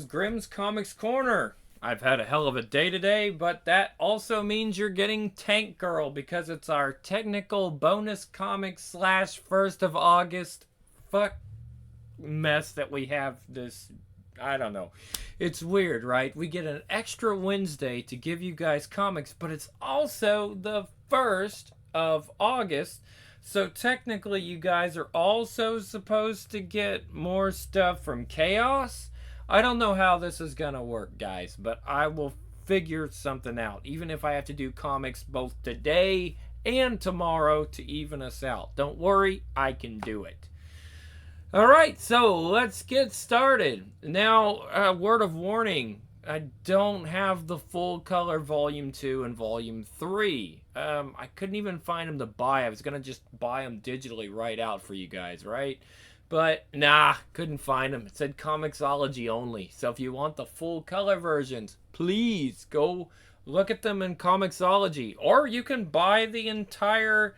Grimm's Comics Corner. I've had a hell of a day today, but that also means you're getting Tank Girl because it's our technical bonus comic slash 1st of August fuck mess that we have this. I don't know. It's weird, right? We get an extra Wednesday to give you guys comics, but it's also the 1st of August. So technically, you guys are also supposed to get more stuff from Chaos. I don't know how this is gonna work, guys, but I will figure something out. Even if I have to do comics both today and tomorrow to even us out. Don't worry, I can do it. Alright, so let's get started. Now, a word of warning. I don't have the full color volume 2 and volume 3. I couldn't even find them to buy. I was going to just buy them digitally right out for you guys, right? But, nah, couldn't find them. It said Comixology only. So if you want the full color versions, please go look at them in Comixology. Or you can buy the entire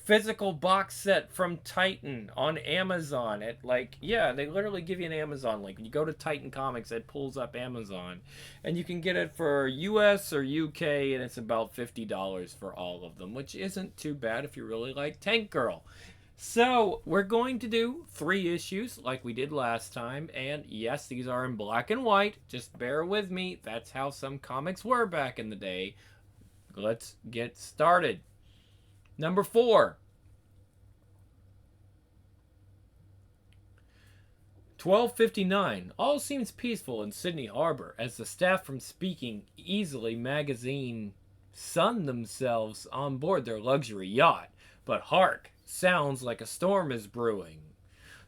physical box set from Titan on Amazon. They literally give you an Amazon link. When you go to Titan Comics, it pulls up Amazon, and you can get it for US or UK, and it's about $50 for all of them, which isn't too bad if you really like Tank Girl. So we're going to do 3 issues like we did last time, and yes, these are in black and white. Just bear with me. That's how some comics were back in the day. Let's get started. Number 4. 12:59. All seems peaceful in Sydney Harbor as the staff from Speaking Easily magazine sun themselves on board their luxury yacht. But hark, sounds like a storm is brewing.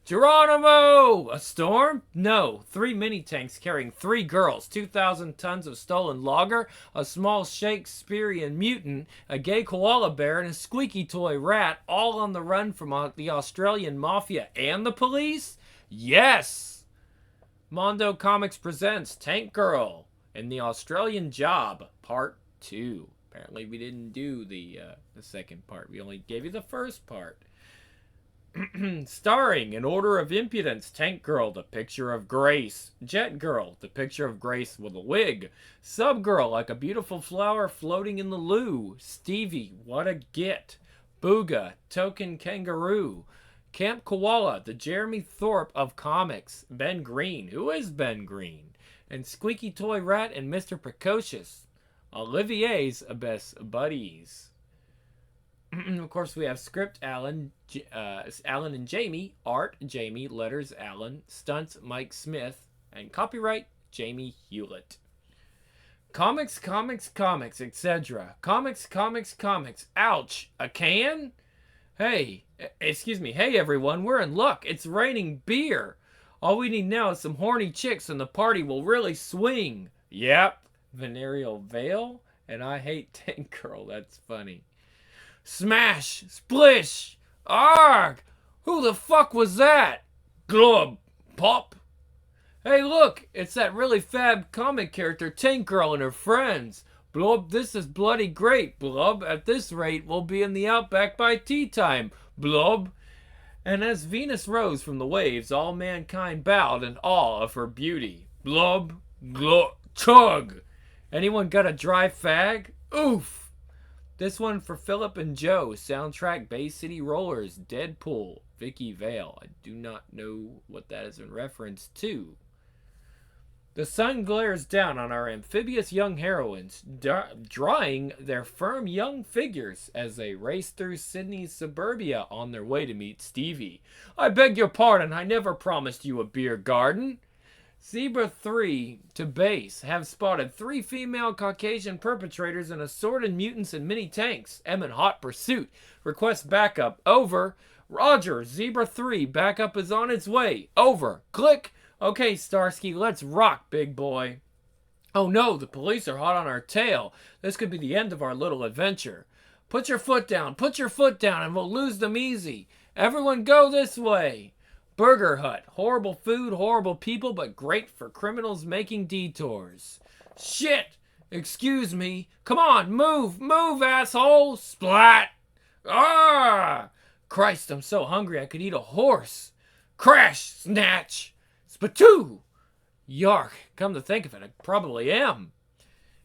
Geronimo! A storm? No. 3 mini-tanks carrying 3 girls, 2,000 tons of stolen lager, a small Shakespearean mutant, a gay koala bear, and a squeaky toy rat, all on the run from the Australian mafia and the police? Yes! Mondo Comics presents Tank Girl and the Australian Job, Part 2. Apparently we didn't do the second part. We only gave you the first part. Starring, in order of impudence, Tank Girl, the picture of Grace. Jet Girl, the picture of Grace with a wig. Sub Girl, like a beautiful flower floating in the loo. Stevie, what a git. Booga, token kangaroo. Camp Koala, the Jeremy Thorpe of comics. Ben Green, who is Ben Green? And Squeaky Toy Rat and Mr. Precocious. Olivier's best buddies. Of course, we have script Alan and Jamie, art Jamie, letters Alan, stunts Mike Smith, and copyright Jamie Hewlett. Comics, etc. Comics. Ouch! A can? Hey, excuse me. Hey, everyone, we're in luck. It's raining beer. All we need now is some horny chicks, and the party will really swing. Yep. Venereal Veil, and I hate Tank Girl. That's funny. Smash! Splish! Arg! Who the fuck was that? Glub! Pop! Hey, look! It's that really fab comic character Tank Girl and her friends. Blub, this is bloody great, Blub. At this rate, we'll be in the outback by tea time, Blub. And as Venus rose from the waves, all mankind bowed in awe of her beauty. Blub! Glub! Chug! Anyone got a dry fag? Oof! This one for Philip and Joe. Soundtrack Bay City Rollers. Deadpool. Vicky Vale. I do not know what that is in reference to. The sun glares down on our amphibious young heroines, drawing their firm young figures as they race through Sydney's suburbia on their way to meet Stevie. I beg your pardon, I never promised you a beer garden. Zebra 3 to base have spotted 3 female Caucasian perpetrators and assorted mutants and mini tanks. M in hot pursuit. Request backup. Over. Roger. Zebra 3. Backup is on its way. Over. Click. Okay, Starsky, let's rock, big boy. Oh no, the police are hot on our tail. This could be the end of our little adventure. Put your foot down, and we'll lose them easy. Everyone go this way. Burger Hut. Horrible food, horrible people, but great for criminals making detours. Shit! Excuse me. Come on, move, asshole! Splat! Ah! Christ, I'm so hungry I could eat a horse. Crash! Snatch! Spatoo! Yark, come to think of it, I probably am.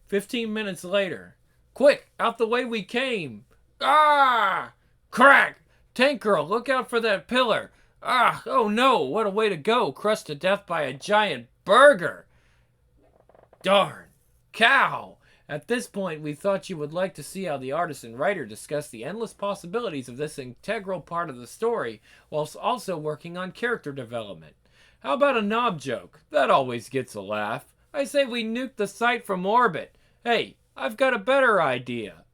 15 minutes later. Quick, out the way we came. Ah! Crack! Tank Girl, look out for that pillar. Ah, oh no, what a way to go, crushed to death by a giant burger. Darn. Cow! At this point, we thought you would like to see how the artist and writer discuss the endless possibilities of this integral part of the story, whilst also working on character development. How about a knob joke? That always gets a laugh. I say we nuke the site from orbit. Hey, I've got a better idea.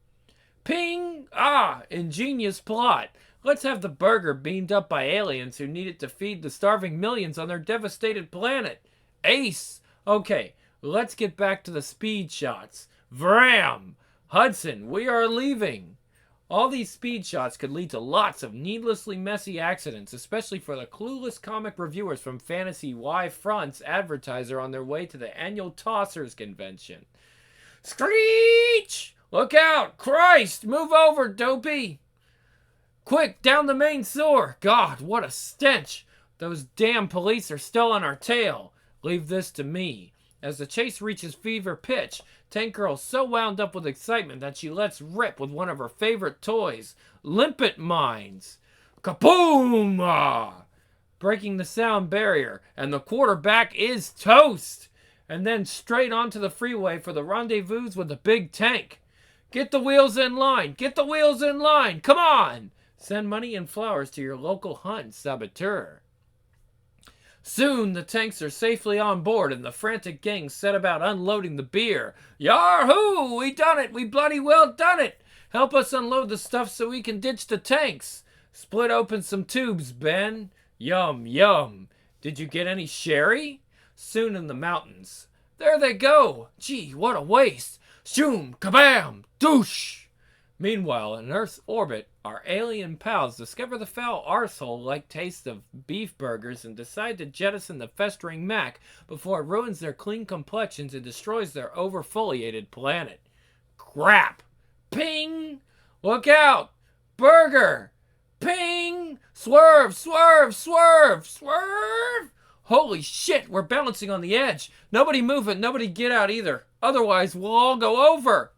Ping! Ah, ingenious plot. Let's have the burger beamed up by aliens who need it to feed the starving millions on their devastated planet. Ace! Okay, let's get back to the speed shots. Vram! Hudson, we are leaving. All these speed shots could lead to lots of needlessly messy accidents, especially for the clueless comic reviewers from Fantasy Y Front's advertiser on their way to the annual Tossers convention. Screech! Look out! Christ! Move over, dopey! Quick, down the main sewer! God, what a stench! Those damn police are still on our tail. Leave this to me. As the chase reaches fever pitch, Tank Girl's so wound up with excitement that she lets rip with one of her favorite toys, Limpet Mines. Kaboom! Ah! Breaking the sound barrier, and the quarterback is toast! And then straight onto the freeway for the rendezvous with the big tank. Get the wheels in line! Get the wheels in line! Come on! Send money and flowers to your local hunt saboteur. Soon the tanks are safely on board and the frantic gang set about unloading the beer. Yahoo! We done it! We bloody well done it! Help us unload the stuff so we can ditch the tanks. Split open some tubes, Ben. Yum, yum. Did you get any sherry? Soon in the mountains. There they go! Gee, what a waste! Shoom! Kabam! Douche! Meanwhile, in Earth's orbit, our alien pals discover the foul arsehole-like taste of beef burgers and decide to jettison the festering Mac before it ruins their clean complexions and destroys their overfoliated planet. Crap! Ping! Look out! Burger! Ping! Swerve! Swerve! Swerve! Swerve! Holy shit, we're balancing on the edge. Nobody move it, nobody get out either. Otherwise, we'll all go over.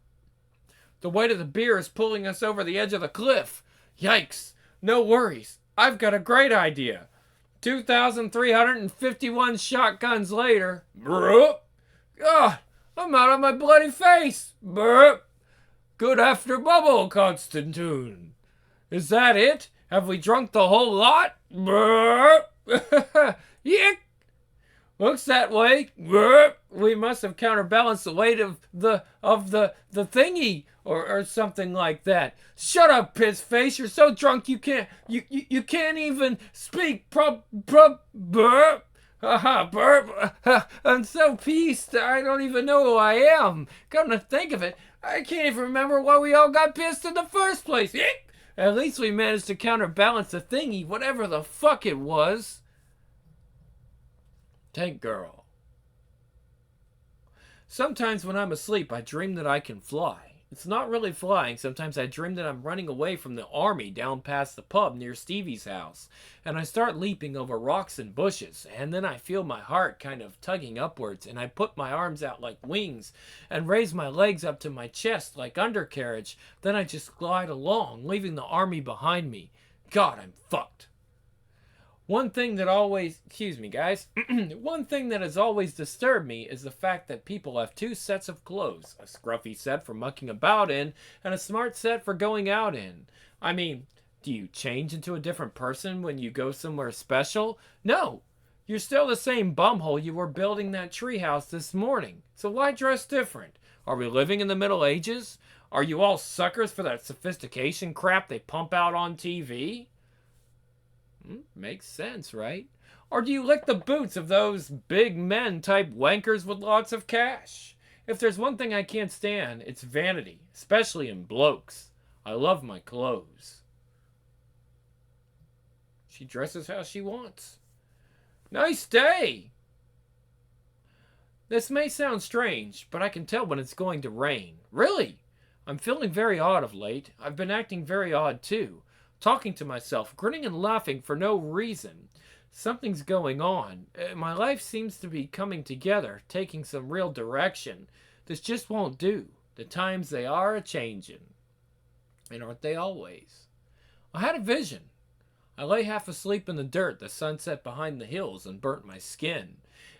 The weight of the beer is pulling us over the edge of the cliff. Yikes. No worries. I've got a great idea. 2,351 shotguns later. Burp. God, I'm out of my bloody face. Burp. Good after bubble, Constantine. Is that it? Have we drunk the whole lot? Burp. Yick. Looks that way. Burp. We must have counterbalanced the weight of the thingy. Or something like that. Shut up, piss face! You're so drunk you can't even speak. Burp. Haha, burp. I'm so pissed. I don't even know who I am. Come to think of it, I can't even remember why we all got pissed in the first place. At least we managed to counterbalance the thingy, whatever the fuck it was. Tank Girl. Sometimes when I'm asleep, I dream that I can fly. It's not really flying. Sometimes I dream that I'm running away from the army down past the pub near Stevie's house. And I start leaping over rocks and bushes. And then I feel my heart kind of tugging upwards. And I put my arms out like wings and raise my legs up to my chest like undercarriage. Then I just glide along, leaving the army behind me. God, I'm fucked. One thing that has always disturbed me is the fact that people have two sets of clothes. A scruffy set for mucking about in, and a smart set for going out in. I mean, do you change into a different person when you go somewhere special? No! You're still the same bumhole you were building that treehouse this morning. So why dress different? Are we living in the Middle Ages? Are you all suckers for that sophistication crap they pump out on TV? Makes sense, right? Or do you lick the boots of those big men type wankers with lots of cash? If there's one thing I can't stand, it's vanity, especially in blokes. I love my clothes. She dresses how she wants. Nice day! This may sound strange, but I can tell when it's going to rain. Really? I'm feeling very odd of late. I've been acting very odd too. Talking to myself, grinning and laughing for no reason. Something's going on. My life seems to be coming together, taking some real direction. This just won't do. The times they are a changin'. And aren't they always? I had a vision. I lay half asleep in the dirt, the sun set behind the hills and burnt my skin.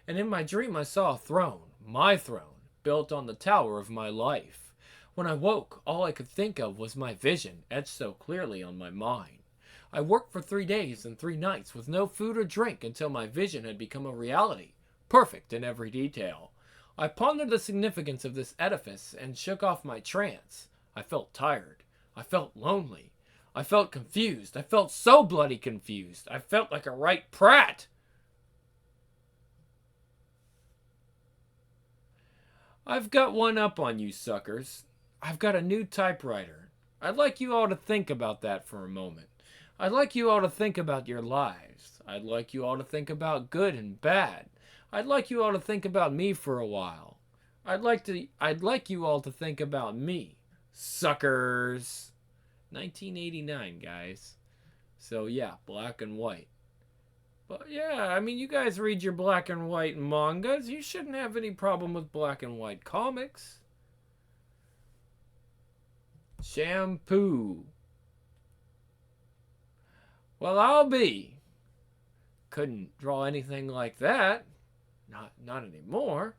And in my dream I saw a throne, my throne, built on the tower of my life. When I woke, all I could think of was my vision, etched so clearly on my mind. I worked for 3 days and 3 nights with no food or drink until my vision had become a reality, perfect in every detail. I pondered the significance of this edifice and shook off my trance. I felt tired. I felt lonely. I felt confused. I felt so bloody confused. I felt like a right prat. I've got one up on you suckers. I've got a new typewriter. I'd like you all to think about that for a moment. I'd like you all to think about your lives. I'd like you all to think about good and bad. I'd like you all to think about me for a while. I'd like you all to think about me. Suckers. 1989, guys. So yeah, black and white. But yeah, I mean, you guys read your black and white mangas. You shouldn't have any problem with black and white comics. Shampoo. Well, I'll be. Couldn't draw anything like that. Not anymore.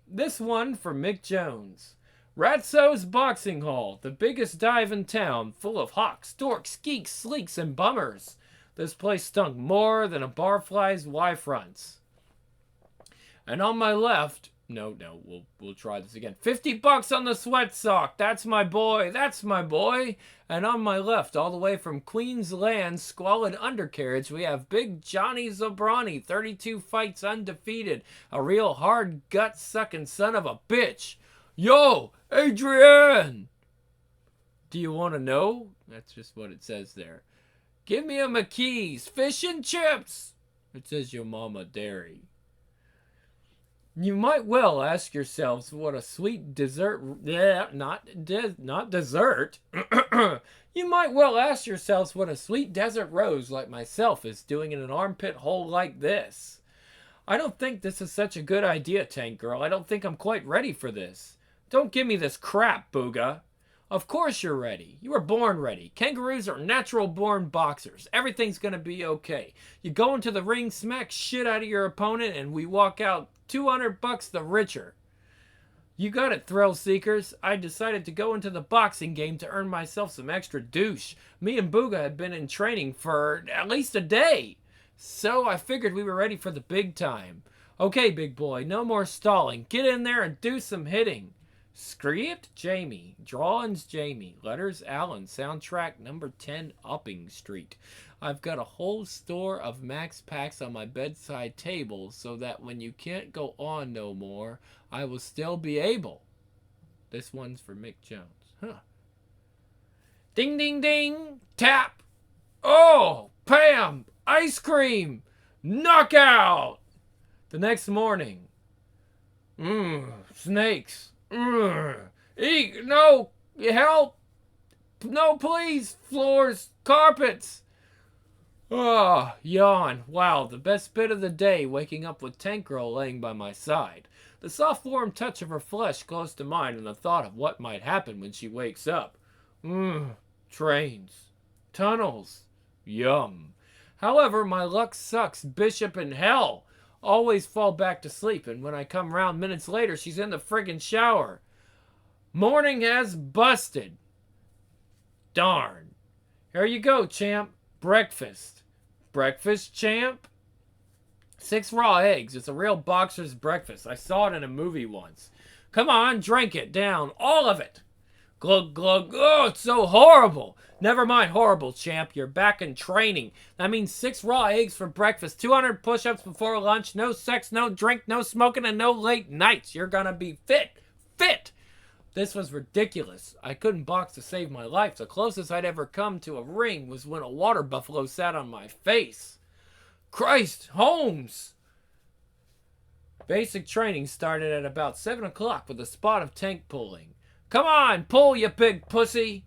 This one for Mick Jones. Ratso's Boxing Hall, the biggest dive in town, full of hawks, dorks, geeks, sleeks, and bummers. This place stunk more than a barfly's Y-fronts. And on my left, no, we'll try this again. $50 on the sweat sock. That's my boy. That's my boy. And on my left, all the way from Queensland's squalid undercarriage, we have Big Johnny Zabrani, 32 fights undefeated, a real hard gut-sucking son of a bitch. Yo, Adrian! Do you want to know? That's just what it says there. Give me a McKee's fish and chips. It says your mama dairy. You might well ask yourselves what a sweet dessert. Yeah, not dessert. You might well ask yourselves what a sweet desert rose like myself is doing in an armpit hole like this. I don't think this is such a good idea, Tank Girl. I don't think I'm quite ready for this. Don't give me this crap, Booga. Of course you're ready. You were born ready. Kangaroos are natural-born boxers. Everything's gonna be okay. You go into the ring, smack shit out of your opponent, and we walk out $200 the richer. You got it, thrill seekers. I decided to go into the boxing game to earn myself some extra douche. Me and Booga had been in training for at least a day. So I figured we were ready for the big time. Okay, big boy, no more stalling. Get in there and do some hitting. Script, Jamie. Drawings, Jamie. Letters, Alan. Soundtrack, number 10, Upping Street. I've got a whole store of Max Packs on my bedside table so that when you can't go on no more, I will still be able. This one's for Mick Jones. Huh. Ding, ding, ding. Tap. Oh, Pam. Ice cream. Knockout. The next morning. Snakes. Eek, no, help. No, please. Floors, carpets. Ah, yawn. Wow, the best bit of the day, waking up with Tank Girl laying by my side. The soft warm touch of her flesh close to mine and the thought of what might happen when she wakes up. Trains. Tunnels. Yum. However, my luck sucks bishop in hell. Always fall back to sleep, and when I come round minutes later, she's in the friggin' shower. Morning has busted. Darn. Here you go, champ. Breakfast. Breakfast, champ? 6 raw eggs. It's a real boxer's breakfast. I saw it in a movie once. Come on, drink it down. All of it. Glug, glug. Oh, it's so horrible. Never mind horrible, champ. You're back in training. That means 6 raw eggs for breakfast, 200 push-ups before lunch, no sex, no drink, no smoking, and no late nights. You're gonna be fit. Fit! This was ridiculous. I couldn't box to save my life. The closest I'd ever come to a ring was when a water buffalo sat on my face. Christ, Holmes! Basic training started at about 7 o'clock with a spot of tank pulling. Come on, pull, you big pussy!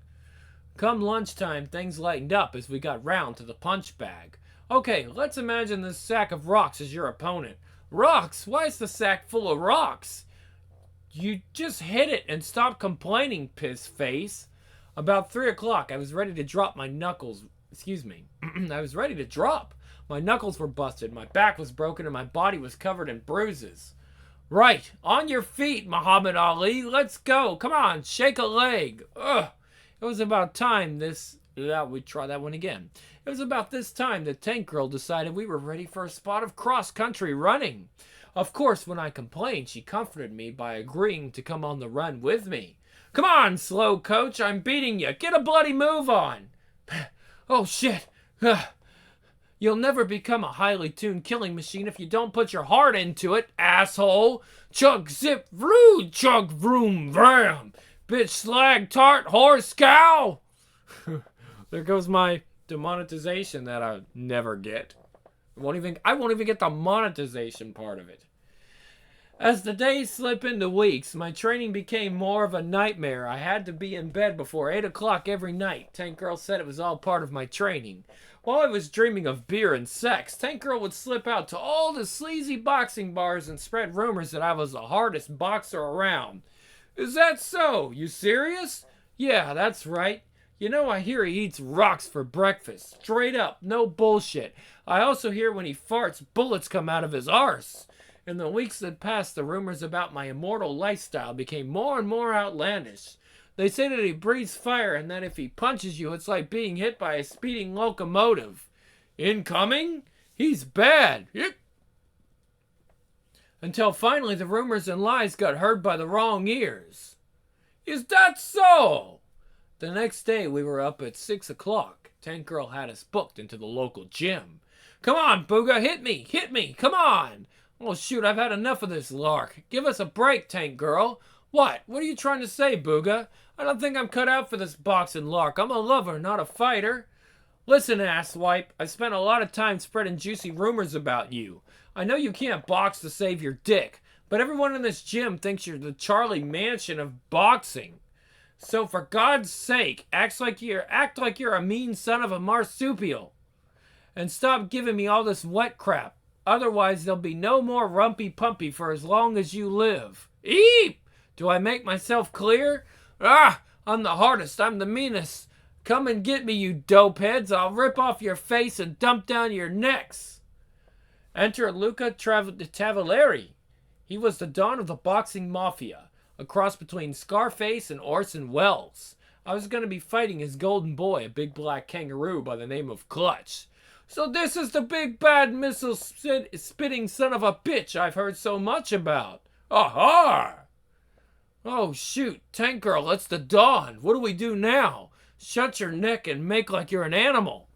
Come lunchtime, things lightened up as we got round to the punch bag. Okay, let's imagine this sack of rocks is your opponent. Rocks? Why is the sack full of rocks? You just hit it and stop complaining, piss face. About 3 o'clock, I was ready to drop my knuckles. Excuse me. I was ready to drop. My knuckles were busted, my back was broken, and my body was covered in bruises. Right, on your feet, Muhammad Ali. Let's go. Come on, shake a leg. Ugh. It was about time this... Yeah, we'd try that one again. It was about this time that Tank Girl decided we were ready for a spot of cross-country running. Of course, when I complained, she comforted me by agreeing to come on the run with me. Come on, slow coach, I'm beating you. Get a bloody move on. Oh, shit. You'll never become a highly tuned killing machine if you don't put your heart into it, asshole. Chug, zip, vroom, chug, vroom, vram. Bitch, slag, tart, whore, scow. There goes my demonetization that I never get. I won't even get the monetization part of it. As the days slip into weeks, my training became more of a nightmare. I had to be in bed before 8 o'clock every night. Tank Girl said it was all part of my training. While I was dreaming of beer and sex, Tank Girl would slip out to all the sleazy boxing bars and spread rumors that I was the hardest boxer around. Is that so? You serious? Yeah, that's right. You know, I hear he eats rocks for breakfast. Straight up, no bullshit. I also hear when he farts, bullets come out of his arse. In the weeks that passed, the rumors about my immortal lifestyle became more and more outlandish. They say that he breathes fire and that if he punches you, it's like being hit by a speeding locomotive. Incoming? He's bad. Until finally the rumors and lies got heard by the wrong ears. Is that so? The next day we were up at 6 o'clock. Tank Girl had us booked into the local gym. Come on, Booga, hit me, come on. Oh shoot, I've had enough of this lark. Give us a break, Tank Girl. What are you trying to say, Booga? I don't think I'm cut out for this boxing lark. I'm a lover, not a fighter. Listen, asswipe, I spent a lot of time spreading juicy rumors about you. I know you can't box to save your dick, but everyone in this gym thinks you're the Charlie Manson of boxing. So for God's sake, act like you're a mean son of a marsupial. And stop giving me all this wet crap. Otherwise, there'll be no more rumpy pumpy for as long as you live. Eep! Do I make myself clear? I'm the hardest. I'm the meanest. Come and get me, you dope heads. I'll rip off your face and dump down your necks. Enter Luca Tavalieri. He was the don of the boxing mafia, a cross between Scarface and Orson Welles. I was going to be fighting his golden boy, a big black kangaroo by the name of Clutch. So this is the big bad missile spitting son of a bitch I've heard so much about. Aha! Oh shoot, Tank Girl, it's the dawn. What do we do now? Shut your neck and make like you're an animal.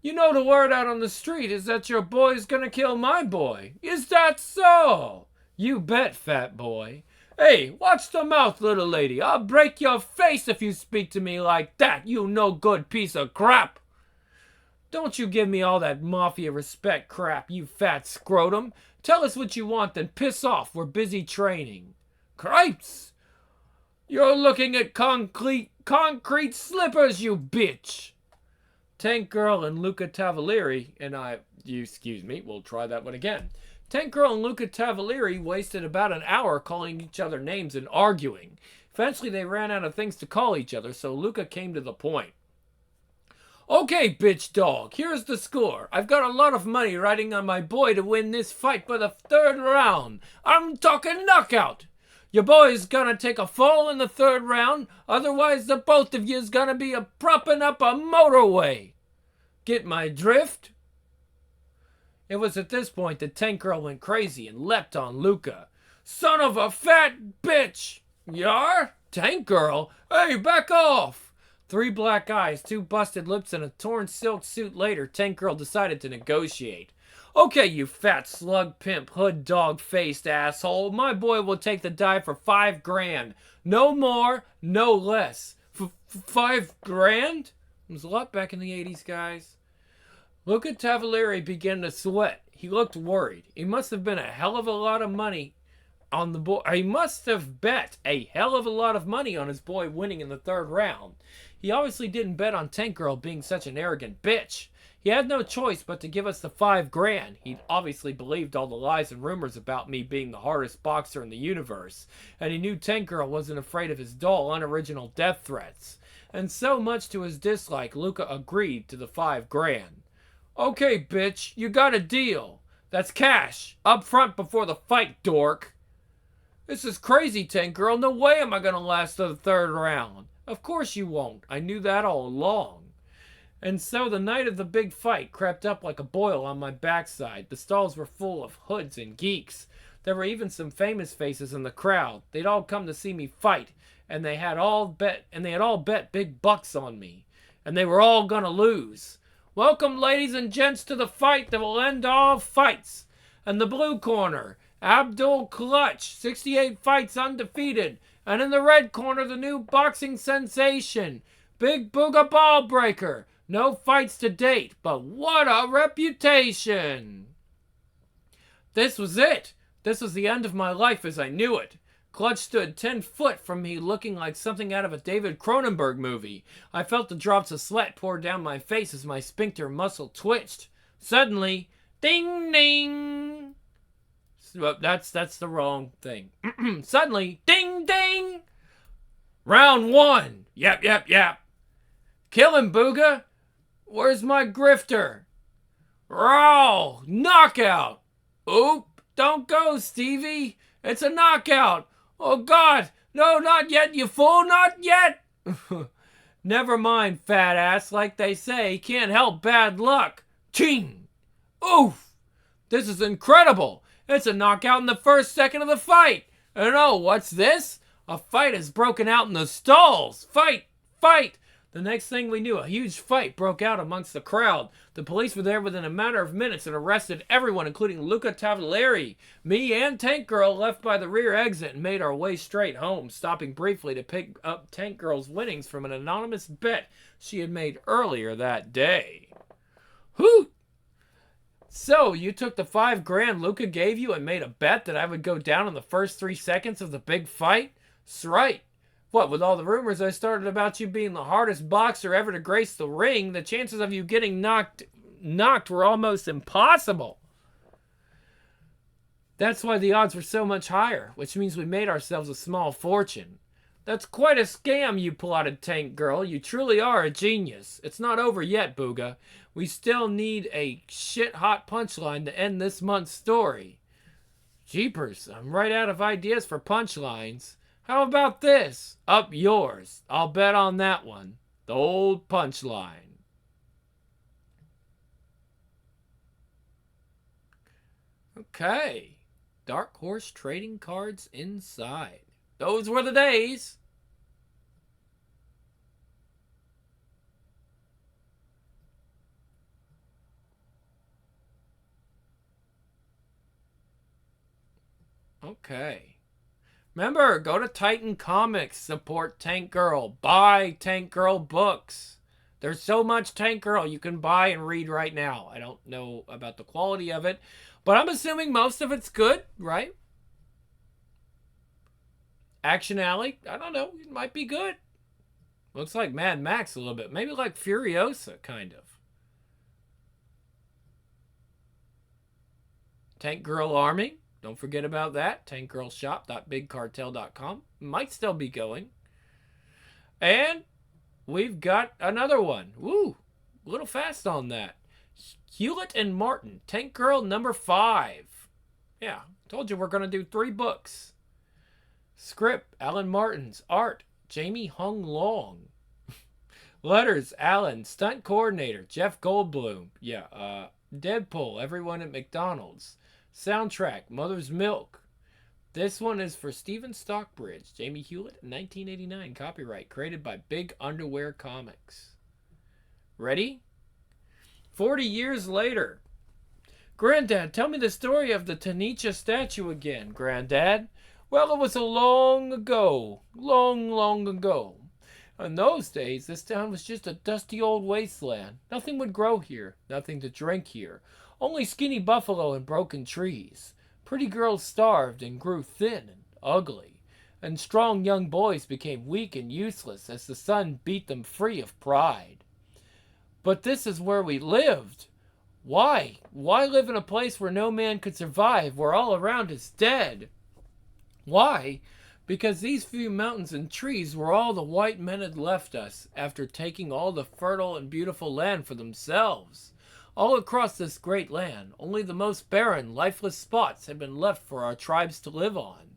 You know the word out on the street is that your boy's gonna kill my boy. Is that so? You bet, fat boy. Hey, watch the mouth, little lady. I'll break your face if you speak to me like that, you no good piece of crap. Don't you give me all that mafia respect crap, you fat scrotum. Tell us what you want, then piss off. We're busy training. Cripes! You're looking at concrete slippers, you bitch! Tank Girl and Luca Tavalieri and we'll try that one again. Tank Girl and Luca Tavalieri wasted about an hour calling each other names and arguing. Eventually they ran out of things to call each other, so Luca came to the point. Okay, bitch dog, here's the score. I've got a lot of money riding on my boy to win this fight by the 3rd round. I'm talking knockout. Your boy's gonna take a fall in the 3rd round, otherwise the both of you's gonna be propping up a motorway. Get my drift? It was at this point that Tank Girl went crazy and leapt on Luca. Son of a fat bitch! Yar? Tank Girl? Hey, back off! 3 black eyes, 2 busted lips, and a torn silk suit later, Tank Girl decided to negotiate. Okay, you fat slug pimp, hood dog-faced asshole. My boy will take the dive for $5,000. No more, no less. $5,000? It was a lot back in the 80s, guys. Luca Tavalieri began to sweat. He looked worried. He must have been a hell of a lot of money on the boy. He must have bet a hell of a lot of money on his boy winning in the 3rd round. He obviously didn't bet on Tank Girl being such an arrogant bitch. He had no choice but to give us the $5,000. He'd obviously believed all the lies and rumors about me being the hardest boxer in the universe, and he knew Tank Girl wasn't afraid of his dull, unoriginal death threats. And so much to his dislike, Luca agreed to the $5,000. Okay, bitch, you got a deal. That's cash, up front before the fight, dork. This is crazy, Tank Girl. No way am I gonna last to the third round. Of course you won't. I knew that all along. And so the night of the big fight crept up like a boil on my backside. The stalls were full of hoods and geeks. There were even some famous faces in the crowd. They'd all come to see me fight, and they had all bet big bucks on me. And they were all gonna lose. Welcome, ladies and gents, to the fight that will end all fights. In the blue corner, Abdul Clutch, 68 fights undefeated. And in the red corner, the new boxing sensation, Big Booga Ballbreaker. No fights to date, but what a reputation! This was it. This was the end of my life as I knew it. Clutch stood 10 foot from me looking like something out of a David Cronenberg movie. I felt the drops of sweat pour down my face as my sphincter muscle twitched. Suddenly, ding ding! That's the wrong thing. Suddenly, ding ding! Round 1! Yep. Kill him, Booga! Where's my grifter? Raw! Knockout! Oop! Don't go, Stevie! It's a knockout! Oh, God! No, not yet, you fool! Not yet! Never mind, fat ass. Like they say, can't help bad luck. Ching! Oof! This is incredible! It's a knockout in the first second of the fight! And oh, what's this? A fight has broken out in the stalls! Fight! The next thing we knew, a huge fight broke out amongst the crowd. The police were there within a matter of minutes and arrested everyone, including Luca Tavolieri. Me and Tank Girl left by the rear exit and made our way straight home, stopping briefly to pick up Tank Girl's winnings from an anonymous bet she had made earlier that day. Hoot! So, you took the $5,000 Luca gave you and made a bet that I would go down in the first 3 seconds of the big fight? 'S right. What, with all the rumors I started about you being the hardest boxer ever to grace the ring, the chances of you getting knocked were almost impossible. That's why the odds were so much higher, which means we made ourselves a small fortune. That's quite a scam you plotted, Tank Girl. You truly are a genius. It's not over yet, Booga. We still need a shit-hot punchline to end this month's story. Jeepers, I'm right out of ideas for punchlines. How about this? Up yours. I'll bet on that one. The old punchline. Okay. Dark Horse trading cards inside. Those were the days. Okay. Remember, go to Titan Comics, support Tank Girl, buy Tank Girl books. There's so much Tank Girl you can buy and read right now. I don't know about the quality of it, but I'm assuming most of it's good, right? Action Alley, I don't know, it might be good. Looks like Mad Max a little bit, maybe like Furiosa, kind of. Tank Girl Army. Don't forget about that. tankgirlshop.bigcartel.com. Might still be going. And we've got another one. Woo! A little fast on that. Hewlett and Martin. Tank Girl number 5. Yeah, told you we're going to do 3 books. Script, Alan Martins. Art, Jamie Hung Long. Letters, Alan. Stunt coordinator, Jeff Goldblum. Yeah, Deadpool, everyone at McDonald's. Soundtrack, Mother's Milk. This one is for Steven Stockbridge, Jamie Hewlett, 1989. Copyright, created by Big Underwear Comics. Ready? 40 years later. Granddad, tell me the story of the Tanicha statue again, Granddad. Well, it was a long ago. Long ago. In those days, this town was just a dusty old wasteland. Nothing would grow here. Nothing to drink here. Only skinny buffalo and broken trees. Pretty girls starved and grew thin and ugly. And strong young boys became weak and useless as the sun beat them free of pride. But this is where we lived. Why? Why live in a place where no man could survive, where all around is dead? Why? Because these few mountains and trees were all the white men had left us after taking all the fertile and beautiful land for themselves. All across this great land, only the most barren, lifeless spots had been left for our tribes to live on.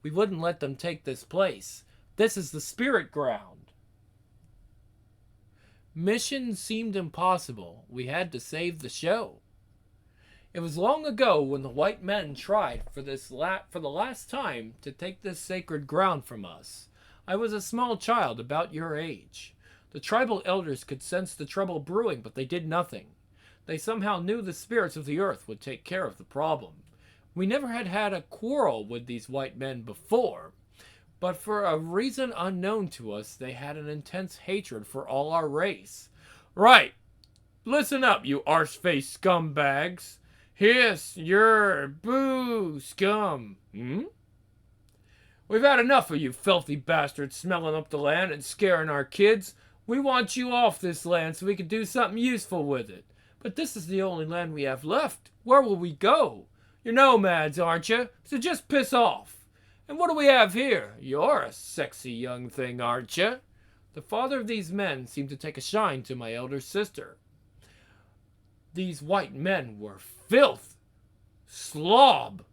We wouldn't let them take this place. This is the spirit ground. Mission seemed impossible. We had to save the show. It was long ago when the white men tried for the last time to take this sacred ground from us. I was a small child about your age. The tribal elders could sense the trouble brewing, but they did nothing. They somehow knew the spirits of the earth would take care of the problem. We never had a quarrel with these white men before, but for a reason unknown to us, they had an intense hatred for all our race. Right. Listen up, you arse-faced scumbags. Hiss, your boo, scum. We've had enough of you filthy bastards smelling up the land and scaring our kids. We want you off this land so we can do something useful with it. But this is the only land we have left. Where will we go? You're nomads, aren't you? So just piss off. And what do we have here? You're a sexy young thing, aren't you? The father of these men seemed to take a shine to my elder sister. These white men were filth. Slob.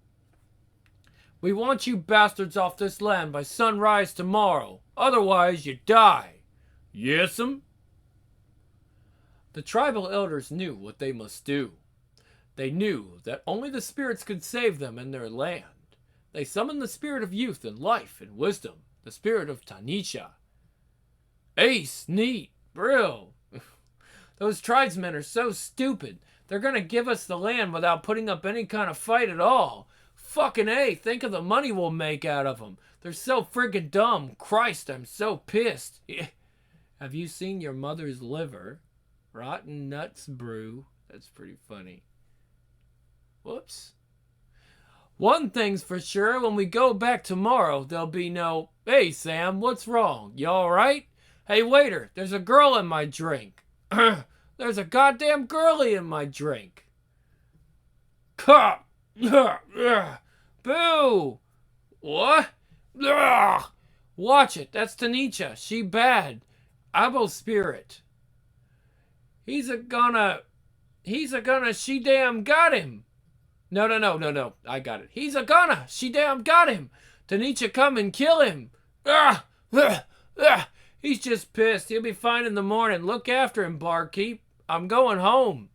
We want you bastards off this land by sunrise tomorrow. Otherwise, you die. Yes'm? The tribal elders knew what they must do. They knew that only the spirits could save them and their land. They summoned the spirit of youth and life and wisdom, the spirit of Tanisha. Ace, neat, brill. Those tribesmen are so stupid. They're going to give us the land without putting up any kind of fight at all. Fucking A, think of the money we'll make out of them. They're so friggin' dumb. Christ, I'm so pissed. Have you seen your mother's liver? Rotten nuts brew. That's pretty funny. Whoops. One thing's for sure, when we go back tomorrow, there'll be no, hey Sam, what's wrong? You alright? Hey waiter, there's a girl in my drink. There's a goddamn girlie in my drink. Cup. Boo. What? Watch it, that's Tanisha. She bad. Abo spirit. He's a gonna, she damn got him. No. I got it. He's a gonna, she damn got him. Tanisha, come and kill him. He's just pissed. He'll be fine in the morning. Look after him, barkeep. I'm going home.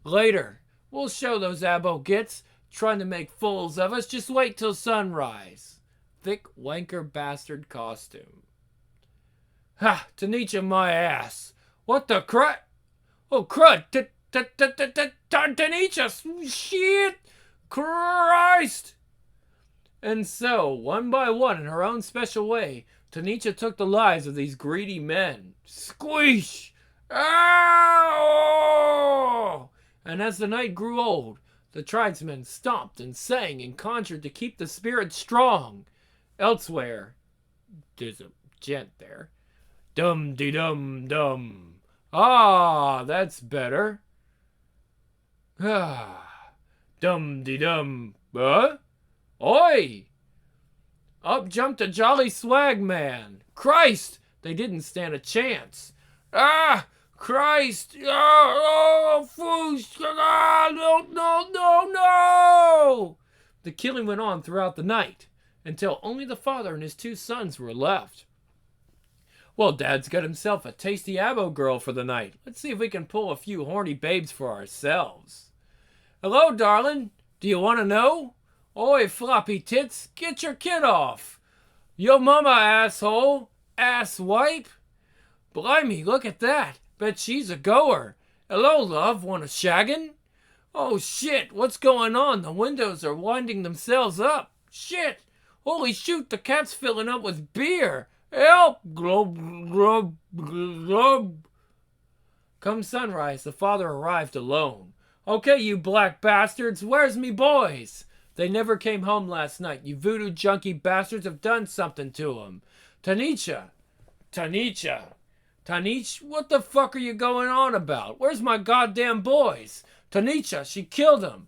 Later. We'll show those abo gits trying to make fools of us. Just wait till sunrise. Thick wanker bastard costume. Ha! Tanisha, my ass. What the crud? Oh, crud. Tanisha. Shit. Christ. And so, one by one, in her own special way, Tanisha took the lives of these greedy men. Squeesh! Ow! And as the night grew old, the tribesmen stomped and sang and conjured to keep the spirit strong. Elsewhere, there's a gent there. Dum-de-dum-dum. Ah, that's better. Ah, dum-de-dum. Huh? Oi! Up jumped a jolly swag man. Christ! They didn't stand a chance. Ah! Christ! Oh, foosh! Ah, no! The killing went on throughout the night, until only the father and his two sons were left. Well, Dad's got himself a tasty abo girl for the night. Let's see if we can pull a few horny babes for ourselves. Hello, darling. Do you want to know? Oi, floppy tits, get your kid off. Yo mama, asshole. Ass wipe. Blimey, look at that. Bet she's a goer. Hello, love. Want a shaggin'? Oh, shit. What's going on? The windows are winding themselves up. Shit. Holy shoot, the cat's filling up with beer. Help. Glub, glub, glub. Come sunrise, the father arrived alone. Okay, you black bastards, where's me boys? They never came home last night. You voodoo junkie bastards have done something to them. Tanisha. Tanich, what the fuck are you going on about? Where's my goddamn boys? Tanisha, she killed them.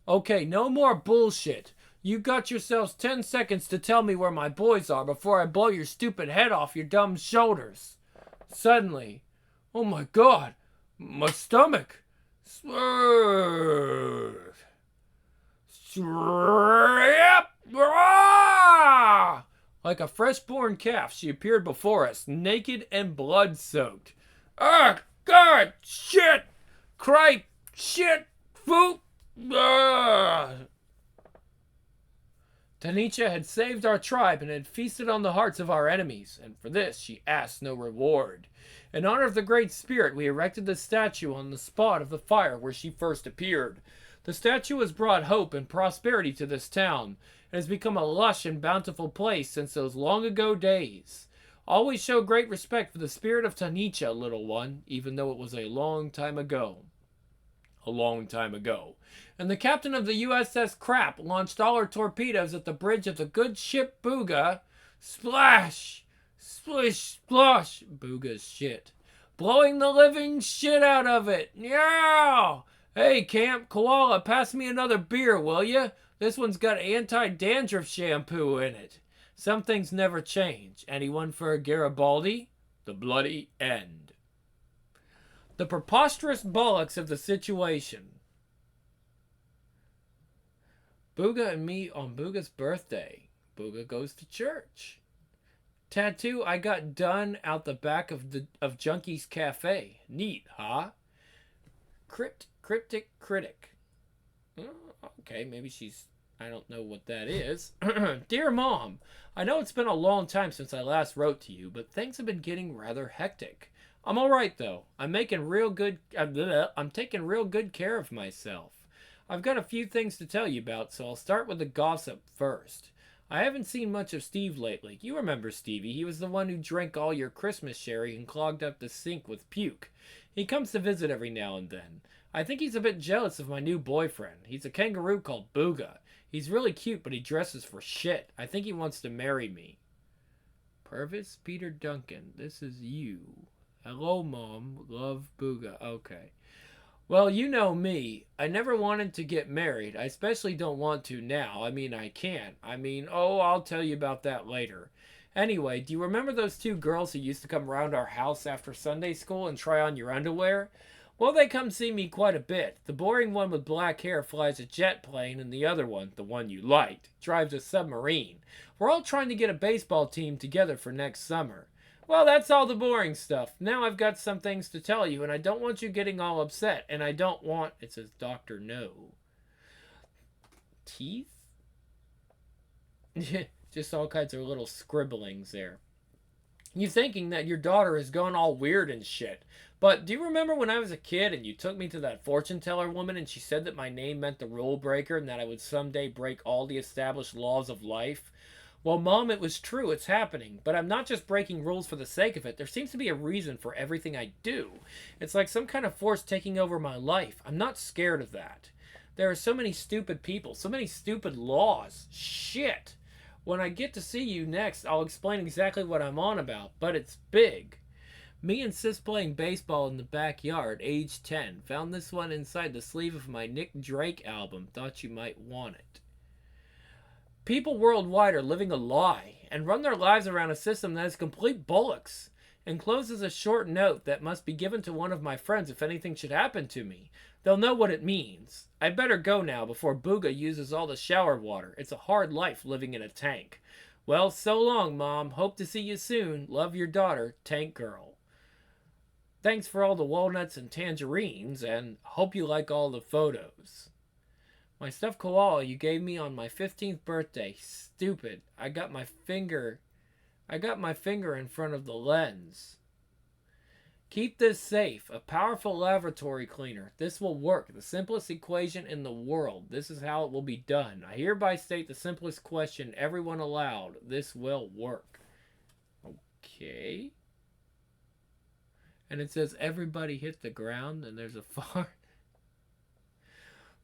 Okay, no more bullshit. You got yourselves 10 seconds to tell me where my boys are before I blow your stupid head off your dumb shoulders. Suddenly, oh my god, my stomach. Swerve. Strip. Ah! Like a fresh-born calf, she appeared before us, naked and blood-soaked. Ah, God, shit, cripe, shit, poop. Ah. Tanisha had saved our tribe and had feasted on the hearts of our enemies, and for this she asked no reward. In honor of the Great Spirit, we erected the statue on the spot of the fire where she first appeared. The statue has brought hope and prosperity to this town, and has become a lush and bountiful place since those long ago days. Always show great respect for the spirit of Tanisha, little one, even though it was a long time ago. A long time ago. And the captain of the USS Crap launched all her torpedoes at the bridge of the good ship Booga. Splash! Splish, splosh! Booga's shit. Blowing the living shit out of it. Yow! Hey, Camp, Koala, pass me another beer, will ya? This one's got anti-dandruff shampoo in it. Some things never change. Anyone for a Garibaldi? The bloody end. The preposterous bollocks of the situation. Booga and me on Booga's birthday. Booga goes to church. Tattoo I got done out the back of Junkie's Cafe. Neat, huh? Cryptic critic. Okay, maybe she's... I don't know what that is. Dear Mom, I know it's been a long time since I last wrote to you, but things have been getting rather hectic. I'm alright though. I'm taking real good care of myself. I've got a few things to tell you about, so I'll start with the gossip first. I haven't seen much of Steve lately. You remember Stevie. He was the one who drank all your Christmas sherry and clogged up the sink with puke. He comes to visit every now and then. I think he's a bit jealous of my new boyfriend. He's a kangaroo called Booga. He's really cute, but he dresses for shit. I think he wants to marry me. Purvis Peter Duncan, this is you. Hello, Mom. Love, Booga. Okay. Well, you know me. I never wanted to get married. I especially don't want to now. I mean, I can't. I'll tell you about that later. Anyway, do you remember those two girls who used to come around our house after Sunday school and try on your underwear? Well, they come see me quite a bit. The boring one with black hair flies a jet plane, and the other one, the one you liked, drives a submarine. We're all trying to get a baseball team together for next summer. Well, that's all the boring stuff. Now I've got some things to tell you, and I don't want you getting all upset, and I don't want... It says Dr. No. Teeth? Just all kinds of little scribblings there. You thinking that your daughter is going all weird and shit. But do you remember when I was a kid and you took me to that fortune teller woman and she said that my name meant the rule breaker and that I would someday break all the established laws of life? Well, Mom, it was true. It's happening. But I'm not just breaking rules for the sake of it. There seems to be a reason for everything I do. It's like some kind of force taking over my life. I'm not scared of that. There are so many stupid people, so many stupid laws. Shit. When I get to see you next, I'll explain exactly what I'm on about, but it's big. Me and Sis playing baseball in the backyard, age 10. Found this one inside the sleeve of my Nick Drake album. Thought you might want it. People worldwide are living a lie and run their lives around a system that is complete bollocks. Encloses a short note that must be given to one of my friends if anything should happen to me. They'll know what it means. I'd better go now before Booga uses all the shower water. It's a hard life living in a tank. Well, so long, Mom. Hope to see you soon. Love your daughter, Tank Girl. Thanks for all the walnuts and tangerines, and hope you like all the photos. My stuffed koala you gave me on my 15th birthday. Stupid. I got my finger in front of the lens. Keep this safe. A powerful laboratory cleaner. This will work. The simplest equation in the world. This is how it will be done. I hereby state the simplest question everyone aloud. This will work. Okay. And it says everybody hit the ground and there's a fart.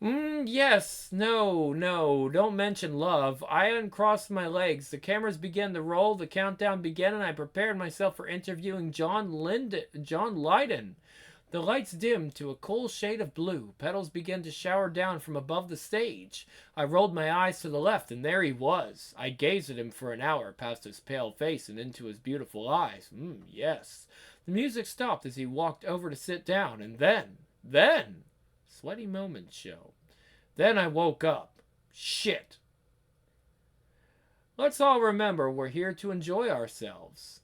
Yes. No, no. Don't mention love. I uncrossed my legs. The cameras began to roll. The countdown began, and I prepared myself for interviewing John Lydon. The lights dimmed to a cool shade of blue. Petals began to shower down from above the stage. I rolled my eyes to the left, and there he was. I gazed at him for an hour, past his pale face and into his beautiful eyes. Yes. The music stopped as he walked over to sit down, and then, sweaty moments show. Then I woke up. Shit. Let's all remember we're here to enjoy ourselves.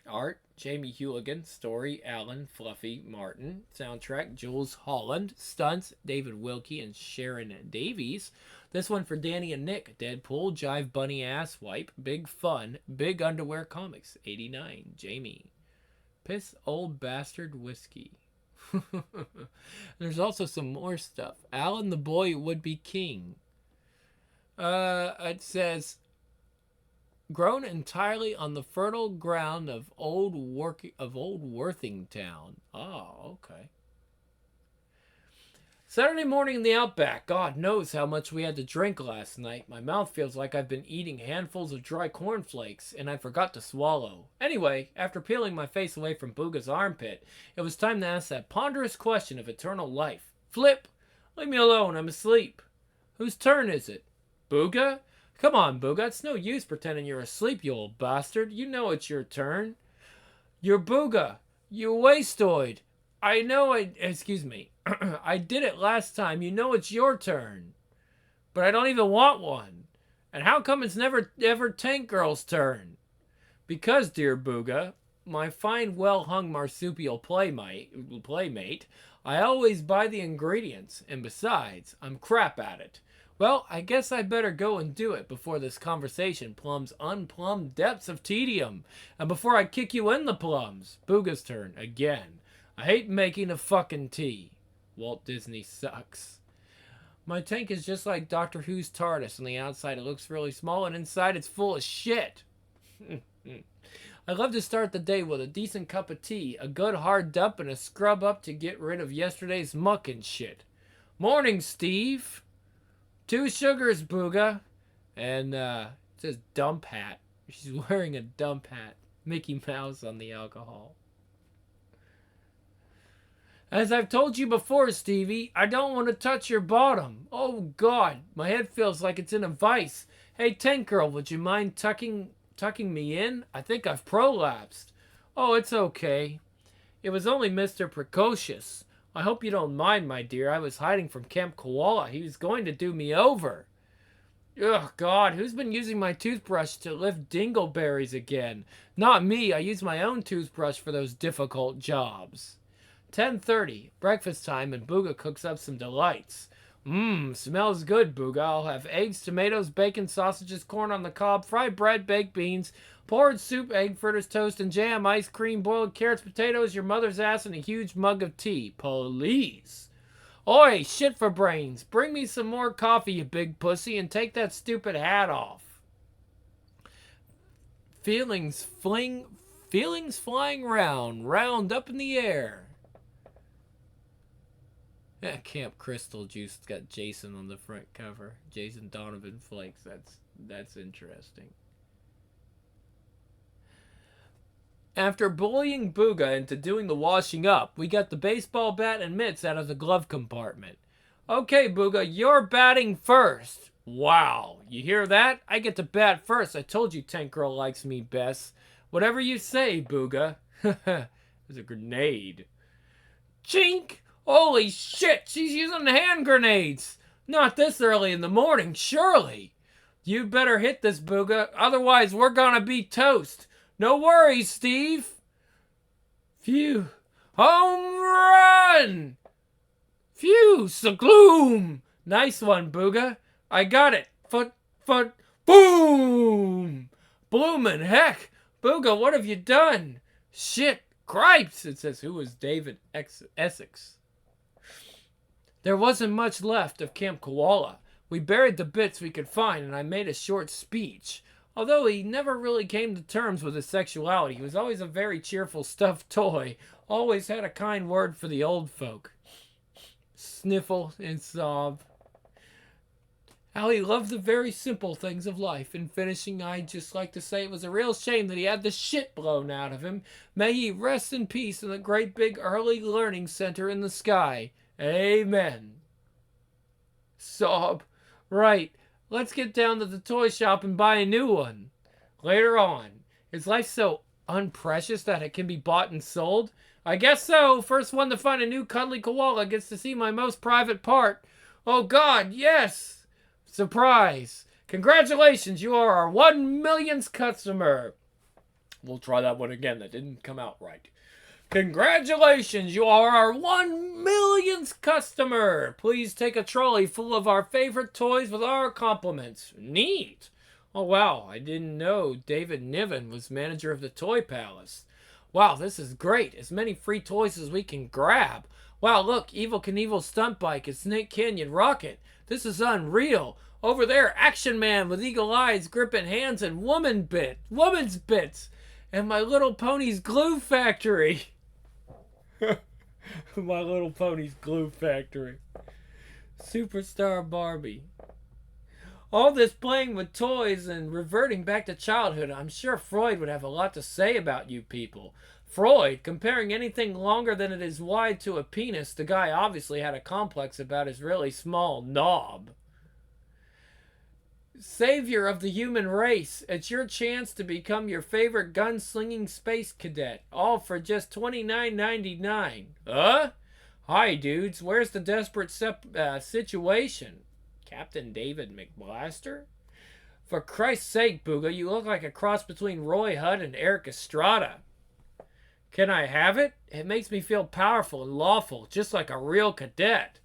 Art, Jamie Hooligan. Story, Alan Fluffy Martin. Soundtrack, Jules Holland. Stunts, David Wilkie and Sharon Davies. This one for Danny and Nick. Deadpool, Jive Bunny Asswipe. Big Fun, Big Underwear Comics. 89, Jamie. Piss Old Bastard Whiskey. There's also some more stuff. Alan the Boy Would Be King. It says, grown entirely on the fertile ground of old Worthing Town. Oh, okay. Saturday morning in the Outback. God knows how much we had to drink last night. My mouth feels like I've been eating handfuls of dry cornflakes, and I forgot to swallow. Anyway, after peeling my face away from Booga's armpit, it was time to ask that ponderous question of eternal life. Flip! Leave me alone, I'm asleep. Whose turn is it? Booga? Come on, Booga, it's no use pretending you're asleep, you old bastard. You know it's your turn. You're Booga. You wastoid. Excuse me. I did it last time. You know it's your turn. But I don't even want one. And how come it's never ever Tank Girl's turn? Because, dear Booga, my fine well-hung marsupial playmate, I always buy the ingredients, and besides, I'm crap at it. Well, I guess I better go and do it before this conversation plumbs unplumbed depths of tedium, and before I kick you in the plums. Booga's turn, again. I hate making a fucking tea. Walt Disney sucks. My tank is just like Doctor Who's TARDIS. On the outside it looks really small, and inside it's full of shit. I love to start the day with a decent cup of tea, a good hard dump, and a scrub up to get rid of yesterday's muck and shit. Morning, Steve. 2 sugars, Booga. And it says dump hat. She's wearing a dump hat. Mickey Mouse on the alcohol. As I've told you before, Stevie, I don't want to touch your bottom. Oh, God, my head feels like it's in a vice. Hey, Tank Girl, would you mind tucking me in? I think I've prolapsed. Oh, it's okay. It was only Mr. Precocious. I hope you don't mind, my dear. I was hiding from Camp Koala. He was going to do me over. Ugh, God, who's been using my toothbrush to lift dingleberries again? Not me. I use my own toothbrush for those difficult jobs. 10:30, breakfast time, and Booga cooks up some delights. Smells good, Booga. I'll have eggs, tomatoes, bacon, sausages, corn on the cob, fried bread, baked beans, porridge, soup, egg fritters, toast and jam, ice cream, boiled carrots, potatoes, your mother's ass, and a huge mug of tea. Please. Oi, shit for brains. Bring me some more coffee, you big pussy, and take that stupid hat off. Feelings flying round up in the air. Camp Crystal Juice got Jason on the front cover. Jason Donovan Flakes. That's interesting. After bullying Booga into doing the washing up, we got the baseball bat and mitts out of the glove compartment. Okay, Booga, you're batting first. Wow, you hear that? I get to bat first. I told you Tank Girl likes me best. Whatever you say, Booga. There's a grenade. Chink! Holy shit, she's using hand grenades! Not this early in the morning, surely! You better hit this, Booga, otherwise we're gonna be toast. No worries, Steve. Phew. Home run! Phew, Sagloom! Nice one, Booga. I got it. Foot, boom! Bloomin' heck! Booga, what have you done? Shit, cripes! It says, who was David Essex? There wasn't much left of Camp Koala. We buried the bits we could find, and I made a short speech. Although he never really came to terms with his sexuality, he was always a very cheerful stuffed toy, always had a kind word for the old folk. sniffle and sob. How he loved the very simple things of life. In finishing, I'd just like to say it was a real shame that he had the shit blown out of him. May he rest in peace in the great big early learning center in the sky. Amen. Sob. Right. Let's get down to the toy shop and buy a new one. Later on. Is life so unprecious that it can be bought and sold? I guess so. First one to find a new cuddly koala gets to see my most private part. Oh God, yes! Surprise! Congratulations, you are our 1 millionth customer. We'll try that one again. That didn't come out right. Congratulations, you are our 1 millionth customer. Please take a trolley full of our favorite toys with our compliments. Neat. Oh, wow. I didn't know David Niven was manager of the Toy Palace. Wow, this is great. As many free toys as we can grab. Wow, look, Evel Knievel Stunt Bike and Snake Canyon Rocket. This is unreal. Over there, Action Man with eagle eyes, gripping hands, and woman's bits. And My Little Pony's Glue Factory. My Little Pony's Glue Factory. Superstar Barbie. All this playing with toys and reverting back to childhood, I'm sure Freud would have a lot to say about you people. Freud, comparing anything longer than it is wide to a penis, the guy obviously had a complex about his really small knob. Savior of the human race, it's your chance to become your favorite gunslinging space cadet, all for just $29.99. Hi dudes, where's the desperate situation? Captain David McBlaster? For Christ's sake, Booga, you look like a cross between Roy Hutt and Eric Estrada. Can I have it? It makes me feel powerful and lawful, just like a real cadet.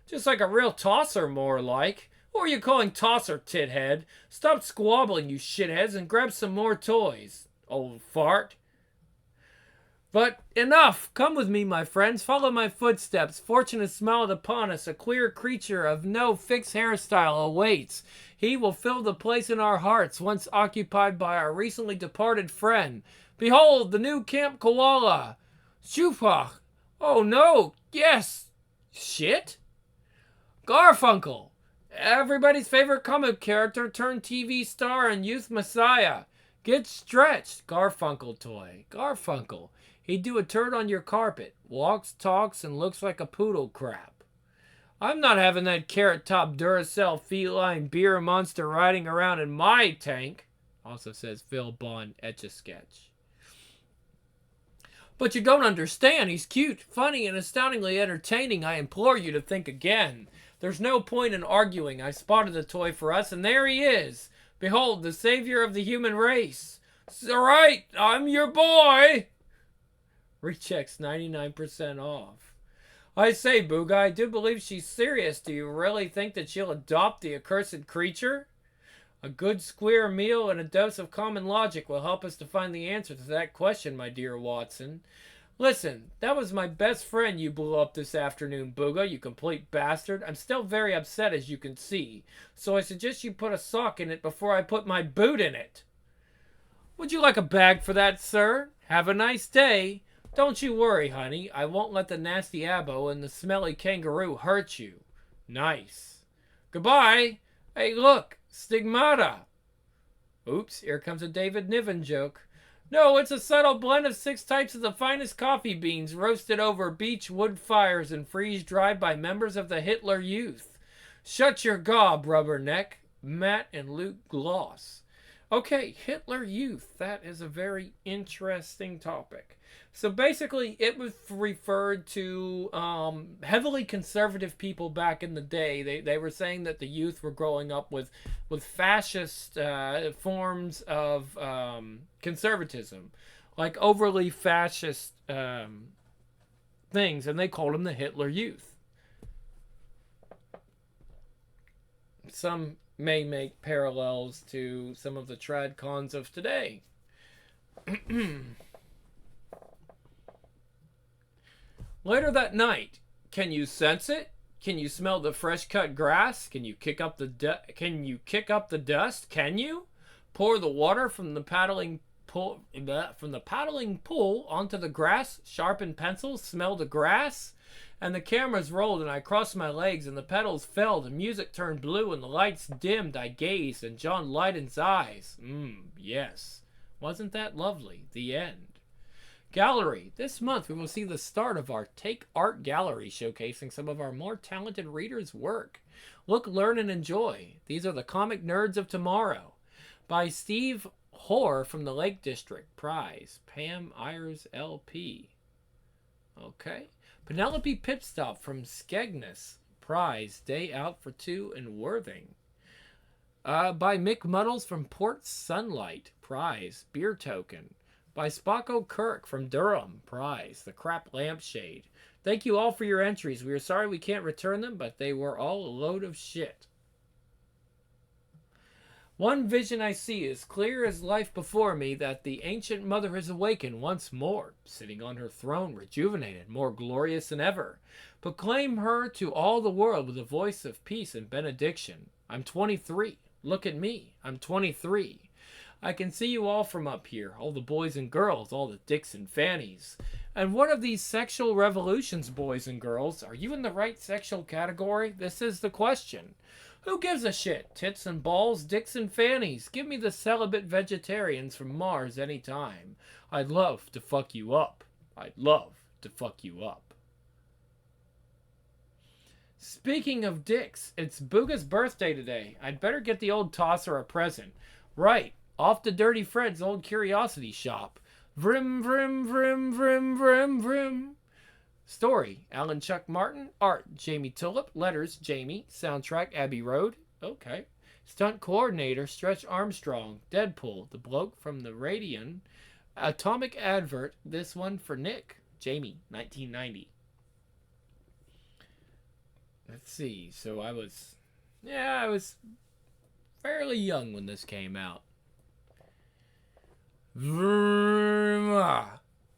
Just like a real tosser, more like. What are you calling tosser, tithead? Stop squabbling, you shitheads, and grab some more toys, old fart. But enough! Come with me, my friends. Follow my footsteps. Fortune has smiled upon us. A queer creature of no fixed hairstyle awaits. He will fill the place in our hearts once occupied by our recently departed friend. Behold, the new Camp Koala. Shufach. Oh no. Yes. Shit? Garfunkel. Everybody's favorite comic character turned TV star and youth messiah. Get stretched. Garfunkel toy. Garfunkel. He'd do a turd on your carpet. Walks, talks, and looks like a poodle crap. I'm not having that carrot top Duracell feline beer monster riding around in my tank. Also says Phil Bond Etch-a-Sketch. But you don't understand. He's cute, funny, and astoundingly entertaining. I implore you to think again. There's no point in arguing. I spotted the toy for us, and there he is. Behold, the savior of the human race. All right, I'm your boy. Rechecks 99% off. I say, Booga, I do believe she's serious. Do you really think that she'll adopt the accursed creature? A good square meal and a dose of common logic will help us to find the answer to that question, my dear Watson. Listen, that was my best friend you blew up this afternoon, Booga, you complete bastard. I'm still very upset, as you can see. So I suggest you put a sock in it before I put my boot in it. Would you like a bag for that, sir? Have a nice day. Don't you worry, honey. I won't let the nasty abo and the smelly kangaroo hurt you. Nice. Goodbye. Hey, look. Stigmata. Oops, here comes a David Niven joke. No, it's a subtle blend of 6 types of the finest coffee beans roasted over beech wood fires and freeze-dried by members of the Hitler Youth. Shut your gob, rubberneck. Matt and Luke Gloss. Okay, Hitler Youth. That is a very interesting topic. So basically, it was referred to heavily conservative people back in the day. They were saying that the youth were growing up with fascist forms of conservatism, like overly fascist things, and they called them the Hitler Youth. Some may make parallels to some of the trad cons of today. Later that night, can you sense it? Can you smell the fresh cut grass? Can you kick up the dust? Can you pour the water from the paddling pool onto the grass? Sharpen pencils, smell the grass. And the cameras rolled, and I crossed my legs, and the pedals fell, the music turned blue, and the lights dimmed. I gazed, and John Lydon's eyes. Yes. Wasn't that lovely? The end. Gallery. This month we will see the start of our Take Art Gallery, showcasing some of our more talented readers' work. Look, learn, and enjoy. These are the comic nerds of tomorrow. By Steve Hoare from the Lake District. Prize. Pam Ayers, LP. Okay. Penelope Pipstop from Skegness. Prize. Day Out for Two in Worthing. By Mick Muddles from Port Sunlight. Prize. Beer Token. By Spocko Kirk from Durham. Prize. The Crap Lampshade. Thank you all for your entries. We are sorry we can't return them, but they were all a load of shit. One vision I see as clear as life before me, that the ancient mother has awakened once more, sitting on her throne, rejuvenated, more glorious than ever. Proclaim her to all the world with a voice of peace and benediction. I'm 23. Look at me. I'm 23. I can see you all from up here, all the boys and girls, all the dicks and fannies. And what of these sexual revolutions, boys and girls? Are you in the right sexual category? This is the question. Who gives a shit? Tits and balls, dicks and fannies. Give me the celibate vegetarians from Mars anytime. I'd love to fuck you up. I'd love to fuck you up. Speaking of dicks, it's Booga's birthday today. I'd better get the old tosser a present. Right, off to Dirty Fred's old curiosity shop. Vrim, vrim, vrim, vrim, vrim, vrim. Story, Alan Chuck Martin. Art, Jamie Tulip. Letters, Jamie. Soundtrack, Abbey Road. Okay. Stunt coordinator, Stretch Armstrong. Deadpool, the bloke from the Radian. Atomic advert, this one for Nick. Jamie, 1990. Let's see, so I was fairly young when this came out.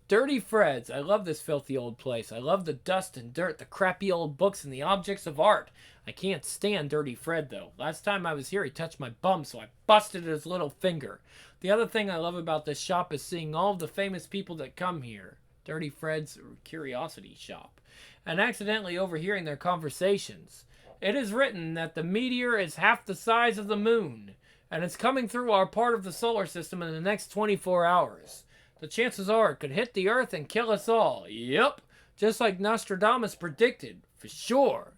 Dirty Fred's. I love this filthy old place. I love the dust and dirt, the crappy old books, and the objects of art. I can't stand Dirty Fred, though. Last time I was here, he touched my bum, so I busted his little finger. The other thing I love about this shop is seeing all of the famous people that come here. Dirty Fred's curiosity shop. And accidentally overhearing their conversations. It is written that the meteor is half the size of the moon, and it's coming through our part of the solar system in the next 24 hours. The chances are it could hit the Earth and kill us all. Yep, just like Nostradamus predicted, for sure.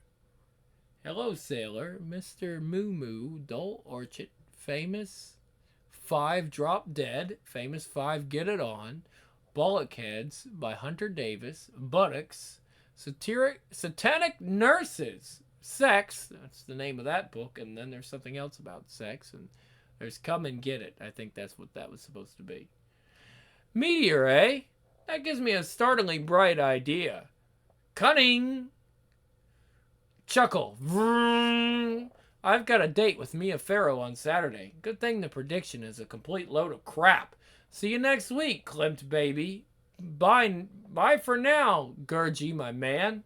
Hello, sailor. Mr. Moo Moo, Dole Orchid, famous 5 Drop Dead, famous 5 Get It On, Bullockheads by Hunter Davis, Buttocks, Satanic Nurses, Sex, that's the name of that book, and then there's something else about sex, and there's Come and Get It. I think that's what that was supposed to be. Meteor, eh? That gives me a startlingly bright idea. Cunning! Chuckle. Vroom. I've got a date with Mia Farrow on Saturday. Good thing the prediction is a complete load of crap. See you next week, Klimt baby. Bye for now, Gurgy, my man.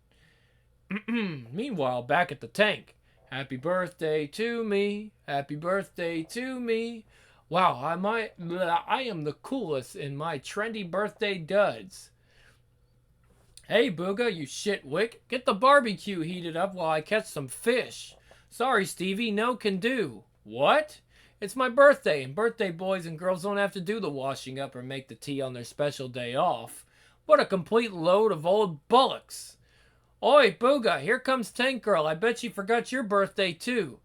Meanwhile, back at the tank. Happy birthday to me. Happy birthday to me. Wow, I am the coolest in my trendy birthday duds. Hey, Booga, you shitwick. Get the barbecue heated up while I catch some fish. Sorry, Stevie, no can do. What? It's my birthday, and birthday boys and girls don't have to do the washing up or make the tea on their special day off. What a complete load of old bullocks. Oi, Booga, here comes Tank Girl. I bet she forgot your birthday, too.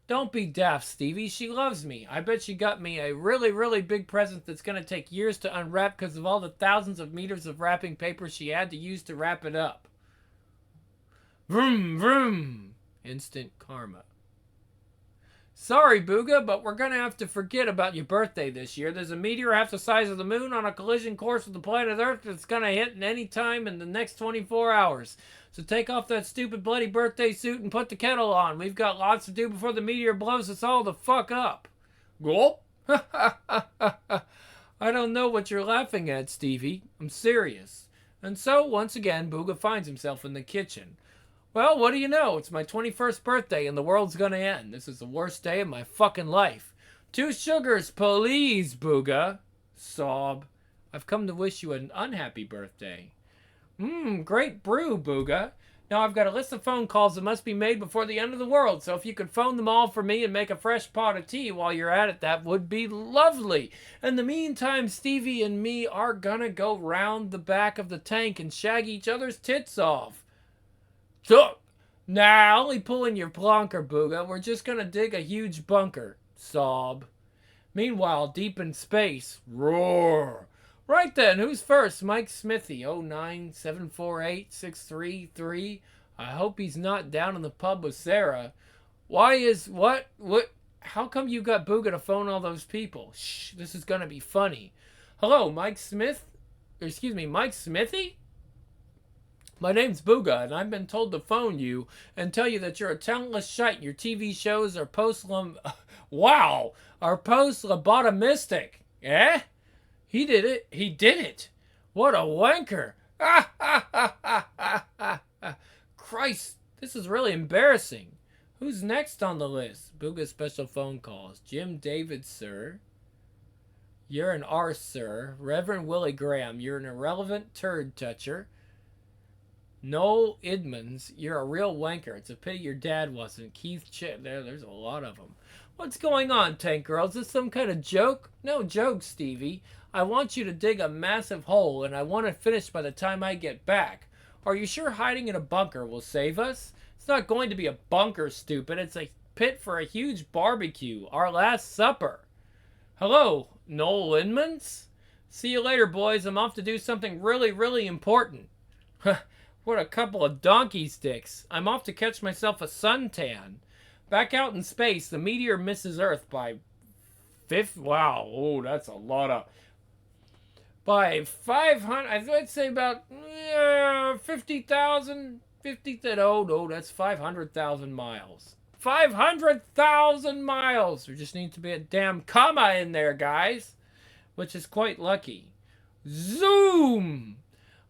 Don't be daft, Stevie. She loves me. I bet she got me a really, really big present that's going to take years to unwrap because of all the thousands of meters of wrapping paper she had to use to wrap it up. Vroom, vroom. Instant karma. Sorry, Booga, but we're going to have to forget about your birthday this year. There's a meteor half the size of the moon on a collision course with the planet Earth that's going to hit at any time in the next 24 hours. So take off that stupid bloody birthday suit and put the kettle on. We've got lots to do before the meteor blows us all the fuck up. Gulp. I don't know what you're laughing at, Stevie. I'm serious. And so, once again, Booga finds himself in the kitchen. Well, what do you know? It's my 21st birthday and the world's gonna end. This is the worst day of my fucking life. 2 sugars, please, Booga. Sob. I've come to wish you an unhappy birthday. Great brew, Booga. Now I've got a list of phone calls that must be made before the end of the world, so if you could phone them all for me and make a fresh pot of tea while you're at it, that would be lovely. In the meantime, Stevie and me are gonna go round the back of the tank and shag each other's tits off. So, nah, only pulling your plonker, Booga. We're just gonna dig a huge bunker. Sob. Meanwhile, deep in space, roar. Right then, who's first? Mike Smithy, 097486333. I hope he's not down in the pub with Sarah. Why is, what? How come you got Booga to phone all those people? Shh, this is gonna be funny. Hello, Mike Smith? Excuse me, Mike Smithy? My name's Booga, and I've been told to phone you and tell you that you're a talentless shite and your TV shows are wow! Are post-lobotomistic. Eh? He did it. He did it. What a wanker. Christ, this is really embarrassing. Who's next on the list? Booga's special phone calls. Jim David, sir. You're an arse, sir. Reverend Willie Graham, you're an irrelevant turd toucher. Noel Idmans, you're a real wanker. It's a pity your dad wasn't. Keith there's a lot of them. What's going on, Tank Girl? Is this some kind of joke? No joke, Stevie. I want you to dig a massive hole, and I want it finished by the time I get back. Are you sure hiding in a bunker will save us? It's not going to be a bunker, stupid. It's a pit for a huge barbecue. Our last supper. Hello, Noel Inmans? See you later, boys. I'm off to do something really, really important. What a couple of donkey sticks. I'm off to catch myself a suntan. Back out in space, the meteor misses Earth by wow, oh, that's a lot of, by 500, I'd say about 50,000, no, that's 500,000 miles. 500,000 miles! There just needs to be a damn comma in there, guys. Which is quite lucky. Zoom!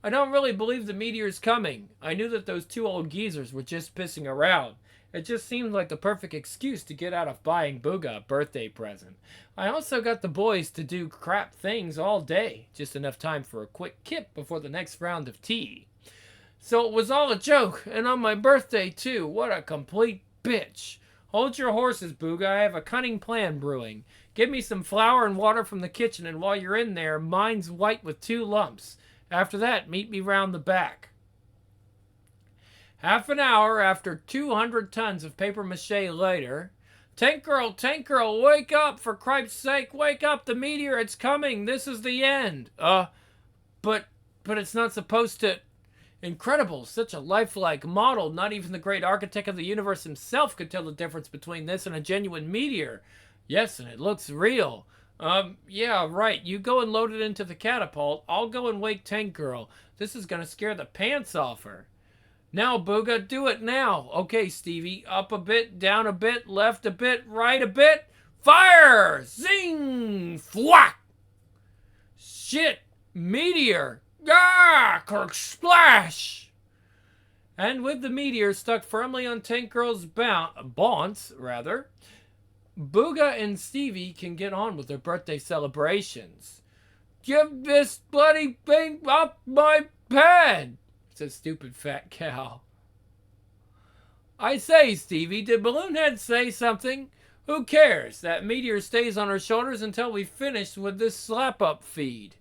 I don't really believe the meteor's coming. I knew that those two old geezers were just pissing around. It just seemed like the perfect excuse to get out of buying Booga a birthday present. I also got the boys to do crap things all day. Just enough time for a quick kip before the next round of tea. So it was all a joke, and on my birthday too. What a complete bitch. Hold your horses, Booga. I have a cunning plan brewing. Give me some flour and water from the kitchen, and while you're in there, mine's white with 2 lumps. After that, meet me round the back. Half an hour after 200 tons of papier-mâché later, Tank Girl, wake up, for Christ's sake, wake up, the meteor, it's coming, this is the end. But it's not supposed to... Incredible, such a lifelike model, not even the great architect of the universe himself could tell the difference between this and a genuine meteor. Yes, and it looks real. Yeah, right. You go and load it into the catapult. I'll go and wake Tank Girl. This is gonna scare the pants off her. Now, Booga, do it now. Okay, Stevie. Up a bit, down a bit, left a bit, right a bit. Fire! Zing! Thwack! Shit! Meteor! Ah! Kirk splash! And with the meteor stuck firmly on Tank Girl's bounce, Booga and Stevie can get on with their birthday celebrations. Give this bloody thing up my pad, says stupid fat cow. I say, Stevie, did Balloonhead say something? Who cares? That meteor stays on our shoulders until we finish with this slap-up feed.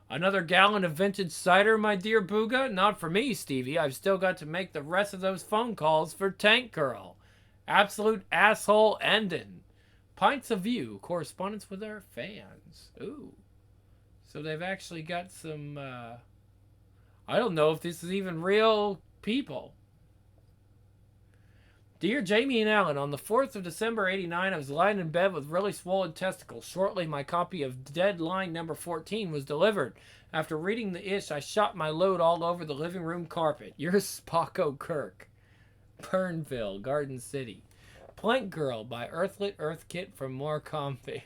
Another gallon of vintage cider, my dear Booga? Not for me, Stevie. I've still got to make the rest of those phone calls for Tank Girl. Absolute asshole ending. Pints of View, correspondence with our fans. Ooh. So they've actually got some, I don't know if this is even real people. Dear Jamie and Alan, on the 4th of December 89, I was lying in bed with really swollen testicles. Shortly, my copy of Deadline number 14 was delivered. After reading the ish, I shot my load all over the living room carpet. Yours, Spocko Kirk. Pernville, Garden City. Plank Girl by Earthlit Earth Kit from More Comfy.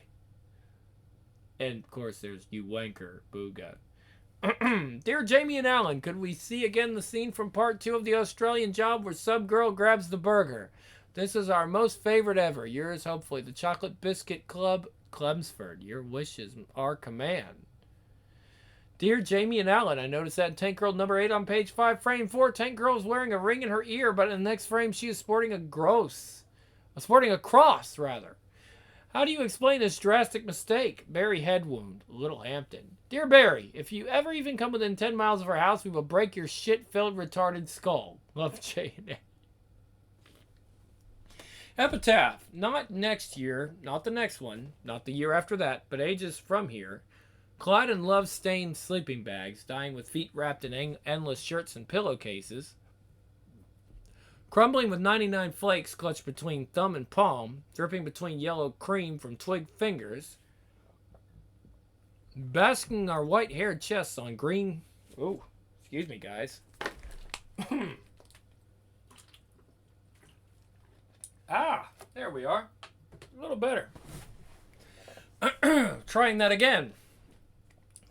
And, of course, there's You Wanker, Booga. Dear Jamie and Alan, could we see again the scene from part 2 of the Australian Job where Sub Girl grabs the burger? This is our most favorite ever. Yours, hopefully, the Chocolate Biscuit Club, Clemsford. Your wishes are command. Dear Jamie and Alan, I noticed that in Tank Girl number 8 on page 5, frame 4, Tank Girl is wearing a ring in her ear, but in the next frame she is sporting a cross, rather. How do you explain this drastic mistake? Barry head wound, Little Hampton. Dear Barry, if you ever even come within 10 miles of our house, we will break your shit-filled retarded skull. Love, J&A. Epitaph. Not next year, not the next one, not the year after that, but ages from here. Clad in love-stained sleeping bags, dying with feet wrapped in endless shirts and pillowcases. Crumbling with 99 flakes clutched between thumb and palm, dripping between yellow cream from twig fingers. Basking our white-haired chests on green... Oh, excuse me, guys. There we are. A little better. Trying that again.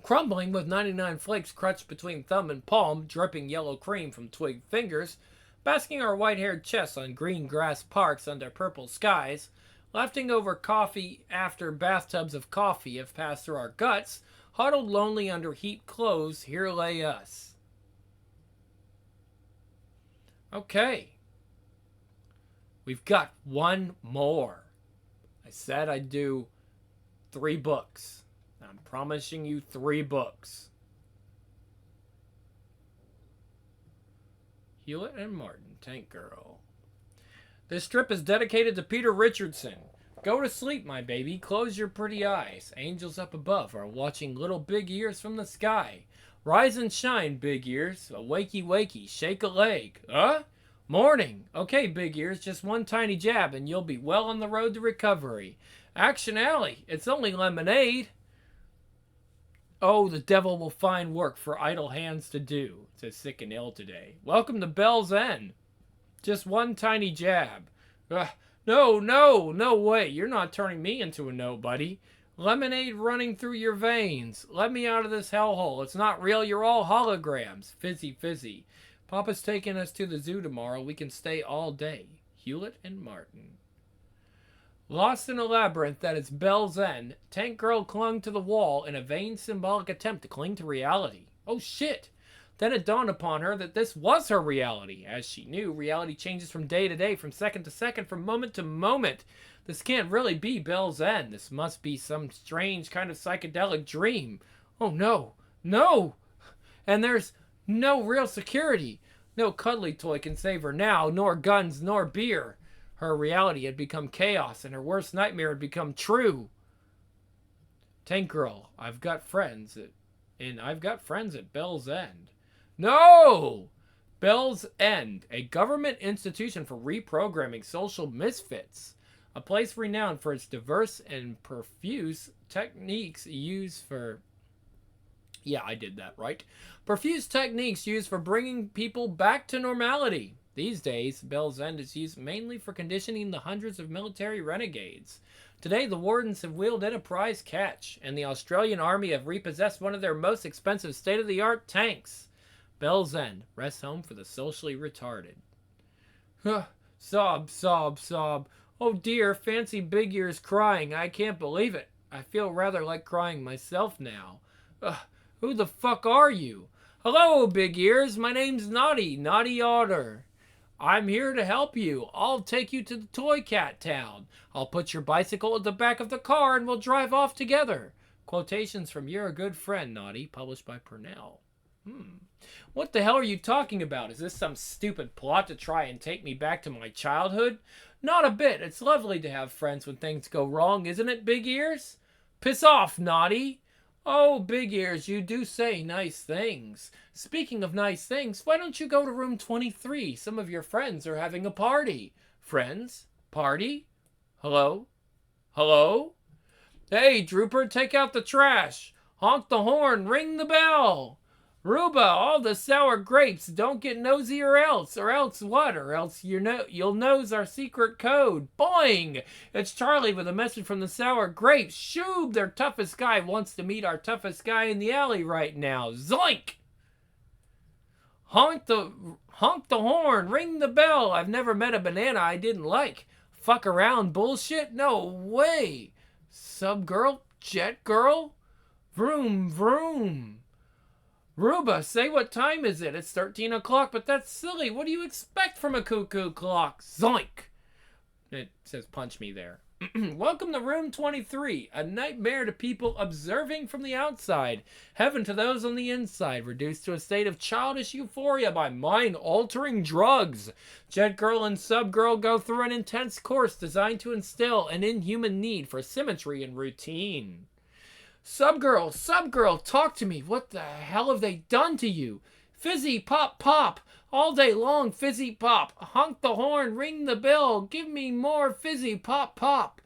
Crumbling with 99 flakes crushed between thumb and palm, dripping yellow cream from twig fingers, basking our white-haired chests on green grass parks under purple skies, leftover coffee after bathtubs of coffee have passed through our guts, huddled lonely under heaped clothes, here lay us. Okay. We've got one more. I said I'd do 3 books. I'm promising you 3 books. Hewlett and Martin, Tank Girl. This strip is dedicated to Peter Richardson. Go to sleep, my baby. Close your pretty eyes. Angels up above are watching little big ears from the sky. Rise and shine, big ears. A wakey wakey. Shake a leg. Huh? Morning. Okay, big ears. Just one tiny jab and you'll be well on the road to recovery. Action Alley. It's only lemonade. Oh, the devil will find work for idle hands to do, says Sick and Ill today. Welcome to Bell's End. Just one tiny jab. No way. You're not turning me into a nobody. Lemonade running through your veins. Let me out of this hellhole. It's not real. You're all holograms. Fizzy, fizzy. Papa's taking us to the zoo tomorrow. We can stay all day. Hewlett and Martin. Lost in a labyrinth that is Bell's End, Tank Girl clung to the wall in a vain symbolic attempt to cling to reality. Oh shit! Then it dawned upon her that this was her reality. As she knew, reality changes from day to day, from second to second, from moment to moment. This can't really be Bell's End. This must be some strange kind of psychedelic dream. Oh no! No! And there's no real security. No cuddly toy can save her now, nor guns, nor beer. Her reality had become chaos, and her worst nightmare had become true. Tank Girl, I've got friends at Bell's End. No! Bell's End, a government institution for reprogramming social misfits. A place renowned for its diverse and profuse techniques used for... Yeah, I did that, right? Profuse techniques used for bringing people back to normality. These days, Bell's End is used mainly for conditioning the hundreds of military renegades. Today, the wardens have wheeled in a prize catch, and the Australian Army have repossessed one of their most expensive state-of-the-art tanks. Bell's End, rest home for the socially retarded. Sob, sob, sob. Oh dear, Fancy Big Ears crying. I can't believe it. I feel rather like crying myself now. Who the fuck are you? Hello, Big Ears. My name's Naughty Otter. I'm here to help you. I'll take you to the Toy Cat Town. I'll put your bicycle at the back of the car and we'll drive off together. Quotations from You're a Good Friend, Naughty, published by Purnell. What the hell are you talking about? Is this some stupid plot to try and take me back to my childhood? Not a bit. It's lovely to have friends when things go wrong, isn't it, Big Ears? Piss off, Naughty. Oh, Big Ears, you do say nice things. Speaking of nice things, why don't you go to room 23? Some of your friends are having a party. Friends? Party? Hello? Hello? Hey, Drooper, take out the trash. Honk the horn, ring the bell. Ruba, all the sour grapes, don't get nosy or else what? Or else you'll nose our secret code. Boing! It's Charlie with a message from the sour grapes. Shoob, their toughest guy wants to meet our toughest guy in the alley right now. Zoink! Honk the horn, ring the bell. I've never met a banana I didn't like. Fuck around bullshit? No way. Sub girl? Jet girl? Vroom, vroom. Ruba, say what time is it? It's 13 o'clock, but that's silly. What do you expect from a cuckoo clock? Zoink! It says punch me there. Welcome to room 23, a nightmare to people observing from the outside, heaven to those on the inside, reduced to a state of childish euphoria by mind-altering drugs. Jet Girl and Sub Girl go through an intense course designed to instill an inhuman need for symmetry and routine. Sub Girl, talk to me. What the hell have they done to you? Fizzy pop pop. All day long, fizzy pop. Honk the horn, ring the bell. Give me more fizzy pop pop.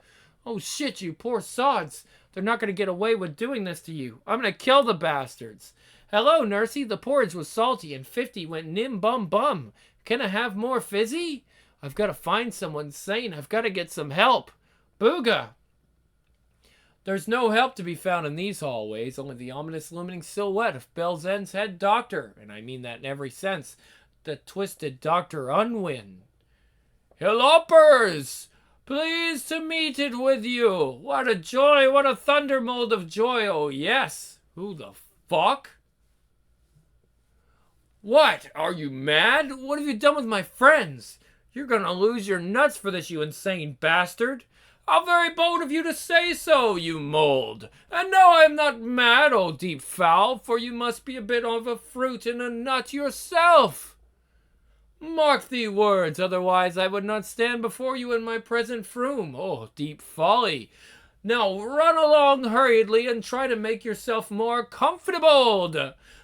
Oh shit, you poor sods. They're not going to get away with doing this to you. I'm going to kill the bastards. Hello, Nursey. The porridge was salty and 50 went nim bum bum. Can I have more fizzy? I've got to find someone sane. I've got to get some help. Booga. There's no help to be found in these hallways, only the ominous looming silhouette of Bell's End's head doctor, and I mean that in every sense, the twisted Dr. Unwin. Hillopers! Pleased to meet it with you. What a joy, what a thundermold of joy, oh yes. Who the fuck? What? Are you mad? What have you done with my friends? You're gonna lose your nuts for this, you insane bastard. How very bold of you to say so, you mold. And no, I am not mad, oh deep fowl, for you must be a bit of a fruit and a nut yourself. Mark the words, otherwise I would not stand before you in my present froom. Oh, deep folly. Now run along hurriedly and try to make yourself more comfortable.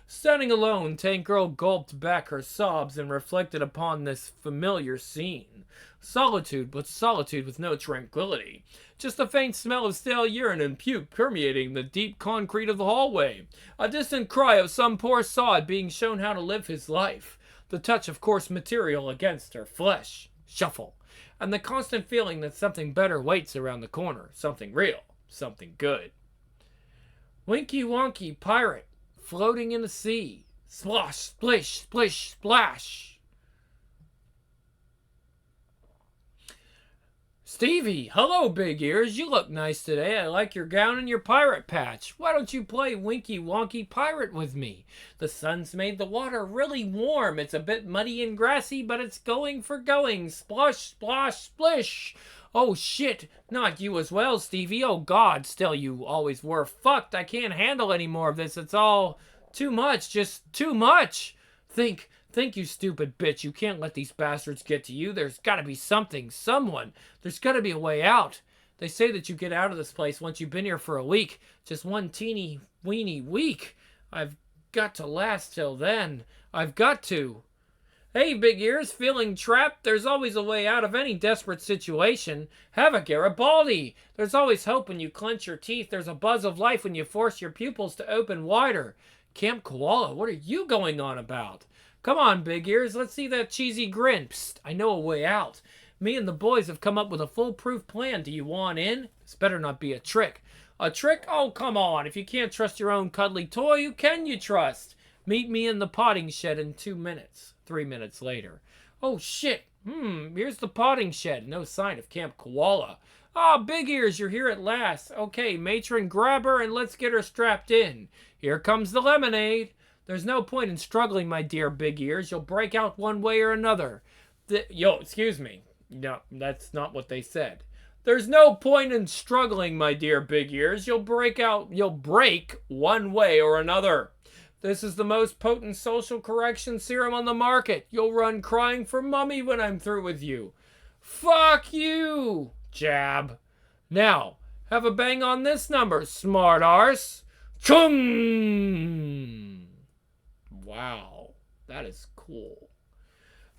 Standing alone, Tank Girl gulped back her sobs and reflected upon this familiar scene. Solitude, but solitude with no tranquility. Just a faint smell of stale urine and puke permeating the deep concrete of the hallway. A distant cry of some poor sod being shown how to live his life. The touch of coarse material against her flesh. Shuffle. And the constant feeling that something better waits around the corner. Something real. Something good. Winky Wonky Pirate. Floating in the sea. Splosh, splish, splish, splash. Stevie, hello, Big Ears. You look nice today. I like your gown and your pirate patch. Why don't you play Winky Wonky Pirate with me? The sun's made the water really warm. It's a bit muddy and grassy, but it's going for going. Splosh, splosh, splish. Oh, shit. Not you as well, Stevie. Oh, God. Still, you always were fucked. I can't handle any more of this. It's all too much. Just too much. Think, you stupid bitch. You can't let these bastards get to you. There's got to be something, someone. There's got to be a way out. They say that you get out of this place once you've been here for a week. Just one teeny weeny week. I've got to last till then. I've got to. Hey, Big Ears, feeling trapped? There's always a way out of any desperate situation. Have a Garibaldi. There's always hope when you clench your teeth. There's a buzz of life when you force your pupils to open wider. Camp Koala, what are you going on about? Come on, Big Ears, let's see that cheesy grin. Psst, I know a way out. Me and the boys have come up with a foolproof plan. Do you want in? This better not be a trick. A trick? Oh, come on. If you can't trust your own cuddly toy, who can you trust? Meet me in the potting shed in 2 minutes. 3 minutes later. Oh, shit. Here's the potting shed. No sign of Camp Koala. Ah, Big Ears, you're here at last. Okay, matron, grab her and let's get her strapped in. Here comes the lemonade. There's no point in struggling, my dear Big Ears. You'll break out one way or another. Excuse me. No, that's not what they said. There's no point in struggling, my dear Big Ears. You'll break one way or another. This is the most potent social correction serum on the market. You'll run crying for mummy when I'm through with you. Fuck you, jab. Now, have a bang on this number, smart arse. Chung! Wow, that is cool.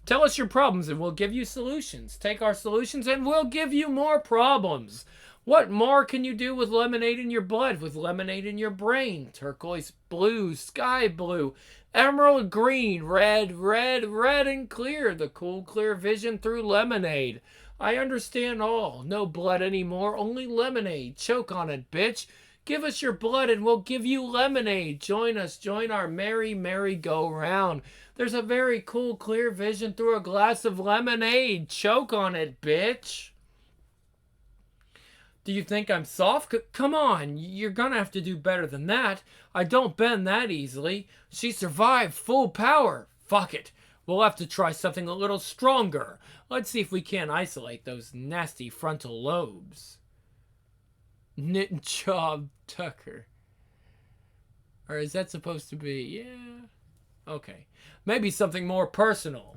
Tell us your problems and we'll give you solutions. Take our solutions and we'll give you more problems. What more can you do with lemonade in your blood, with lemonade in your brain? Turquoise blue, sky blue, emerald green, red, red, red and clear. The cool, clear vision through lemonade. I understand all. No blood anymore, only lemonade. Choke on it, bitch. Give us your blood and we'll give you lemonade. Join us, join our merry, merry go-round. There's a very cool, clear vision through a glass of lemonade. Choke on it, bitch. Do you think I'm soft? Come on, you're gonna have to do better than that. I don't bend that easily. She survived full power. Fuck it. We'll have to try something a little stronger. Let's see if we can't isolate those nasty frontal lobes. Knit job, Tucker. Or is that supposed to be? Yeah. Okay. Maybe something more personal.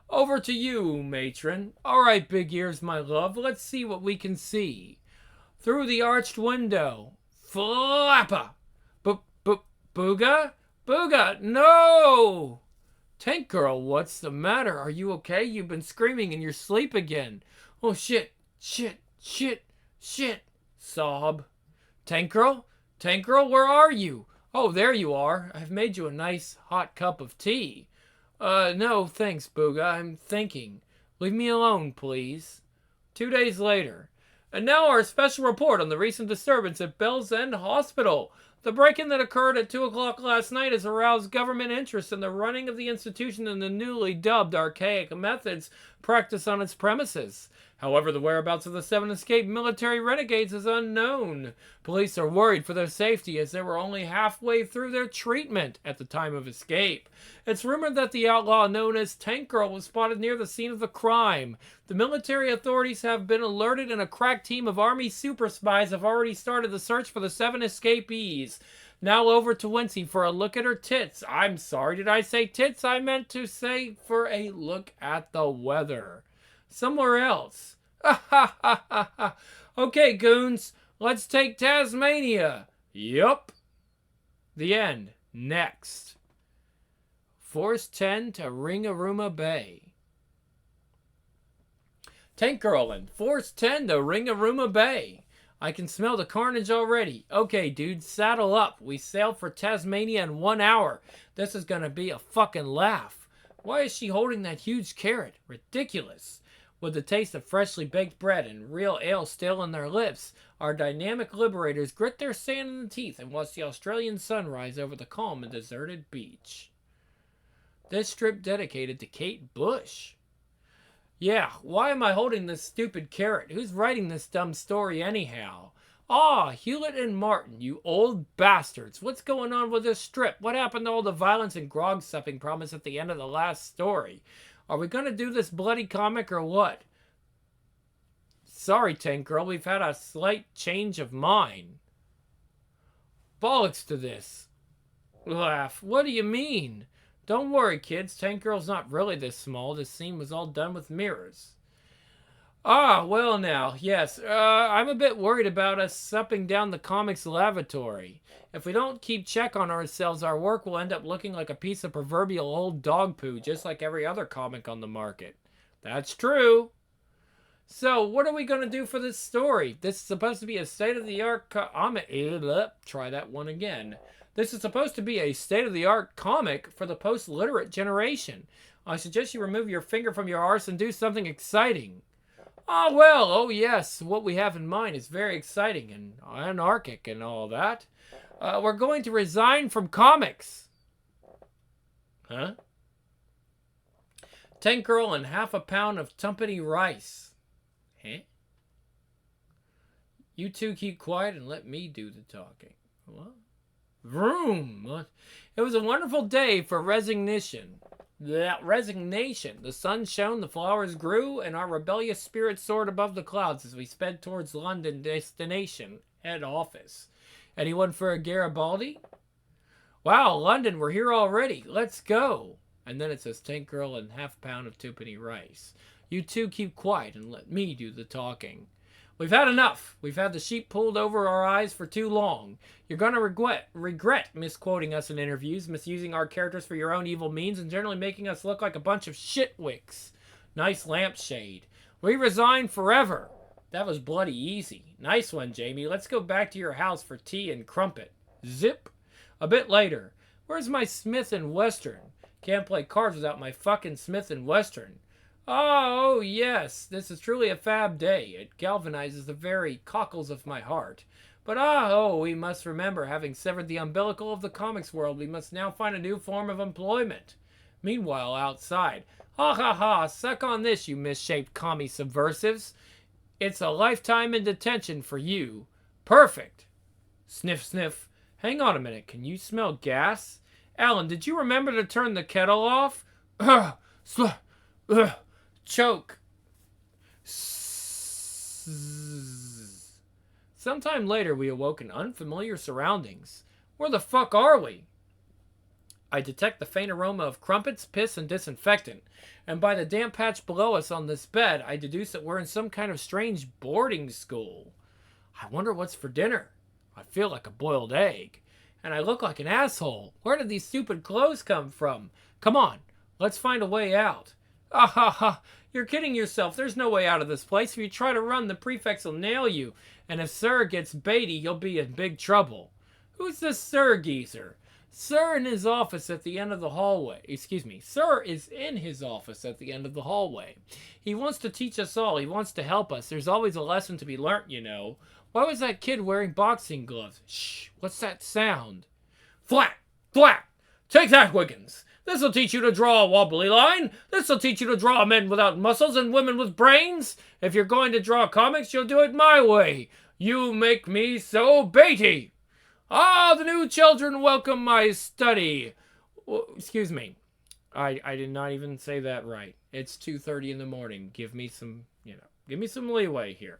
Over to you, matron. All right, Big Ears, my love. Let's see what we can see. Through the arched window. Flappa! Booga? Booga! No! Tank Girl, what's the matter? Are you okay? You've been screaming in your sleep again. Oh, shit. Sob. Tank Girl? Tank Girl, where are you? Oh, there you are. I've made you a nice hot cup of tea. No, thanks, Booga. I'm thinking. Leave me alone, please. 2 days later. And now our special report on the recent disturbance at Bell's End Hospital. The break-in that occurred at 2 o'clock last night has aroused government interest in the running of the institution and the newly dubbed archaic methods practiced on its premises. However, the whereabouts of the 7 escaped military renegades is unknown. Police are worried for their safety as they were only halfway through their treatment at the time of escape. It's rumored that the outlaw known as Tank Girl was spotted near the scene of the crime. The military authorities have been alerted and a crack team of Army super spies have already started the search for the 7 escapees. Now over to Wincy for a look at her tits. I'm sorry, did I say tits? I meant to say for a look at the weather. Somewhere else. Okay, goons, let's take Tasmania. Yup. The end. Next. Force 10 to Ringarooma Bay. Tank Girl and Force 10 to Ringarooma Bay. I can smell the carnage already. Okay, dude, saddle up. We sail for Tasmania in 1 hour. This is gonna be a fucking laugh. Why is she holding that huge carrot? Ridiculous. With the taste of freshly baked bread and real ale still in their lips, our dynamic liberators grit their sand in the teeth and watch the Australian sun rise over the calm and deserted beach. This strip dedicated to Kate Bush. Yeah, why am I holding this stupid carrot? Who's writing this dumb story anyhow? Ah, Hewlett and Martin, you old bastards. What's going on with this strip? What happened to all the violence and grog supping promised at the end of the last story? Are we going to do this bloody comic or what? Sorry, Tank Girl, we've had a slight change of mind. Bollocks to this. Laugh. What do you mean? Don't worry, kids. Tank Girl's not really this small. This scene was all done with mirrors. Ah, well now, yes. I'm a bit worried about us supping down the comics lavatory. If we don't keep check on ourselves, our work will end up looking like a piece of proverbial old dog poo, just like every other comic on the market. That's true. So, what are we going to do for this story? This is supposed to be a state-of-the-art try that one again. This is supposed to be a state-of-the-art comic for the post-literate generation. I suggest you remove your finger from your arse and do something exciting. Ah, well, oh yes, what we have in mind is very exciting and anarchic and all that. We're going to resign from comics. Huh? Tank Girl and half a pound of tumpany rice. Huh? You two keep quiet and let me do the talking. What? Vroom! It was a wonderful day for resignation. That resignation. The sun shone, the flowers grew, and our rebellious spirit soared above the clouds as we sped towards London destination, head office. Anyone for a Garibaldi? Wow, London, we're here already. Let's go. And then it says Tank Girl and half pound of twopenny rice. You two keep quiet and let me do the talking. We've had enough. We've had the sheep pulled over our eyes for too long. You're going to regret misquoting us in interviews, misusing our characters for your own evil means, and generally making us look like a bunch of shitwicks. Nice lampshade. We resign forever. That was bloody easy. Nice one, Jamie. Let's go back to your house for tea and crumpet. Zip. A bit later. Where's my Smith & Western? Can't play cards without my fucking Smith & Western. Oh, yes, this is truly a fab day. It galvanizes the very cockles of my heart. But we must remember, having severed the umbilical of the comics world, we must now find a new form of employment. Meanwhile, outside, ha ha ha, suck on this, you misshaped commie subversives. It's a lifetime in detention for you. Perfect. Sniff, sniff. Hang on a minute. Can you smell gas? Alan, did you remember to turn the kettle off? Ugh. Ugh. Choke. Sometime later, we awoke in unfamiliar surroundings. Where the fuck are we? I detect the faint aroma of crumpets, piss, and disinfectant, and by the damp patch below us on this bed, I deduce that we're in some kind of strange boarding school. I wonder what's for dinner. I feel like a boiled egg, and I look like an asshole. Where did these stupid clothes come from? Come on, let's find a way out. Ah ha ha, you're kidding yourself. There's no way out of this place. If you try to run, the prefects will nail you, and if Sir gets Beatty, you'll be in big trouble. Who's this Sir geezer? Sir in his office at the end of the hallway. Excuse me. Sir is in his office at the end of the hallway. He wants to teach us all. He wants to help us. There's always a lesson to be learnt, you know. Why was that kid wearing boxing gloves? Shh. What's that sound? Flat! Flat! Take that, Wiggins! This'll teach you to draw a wobbly line. This'll teach you to draw men without muscles and women with brains. If you're going to draw comics, you'll do it my way. You make me so Beatty. Ah, the new children welcome my study. Excuse me. I did not even say that right. It's 2:30 in the morning. Give me some leeway here.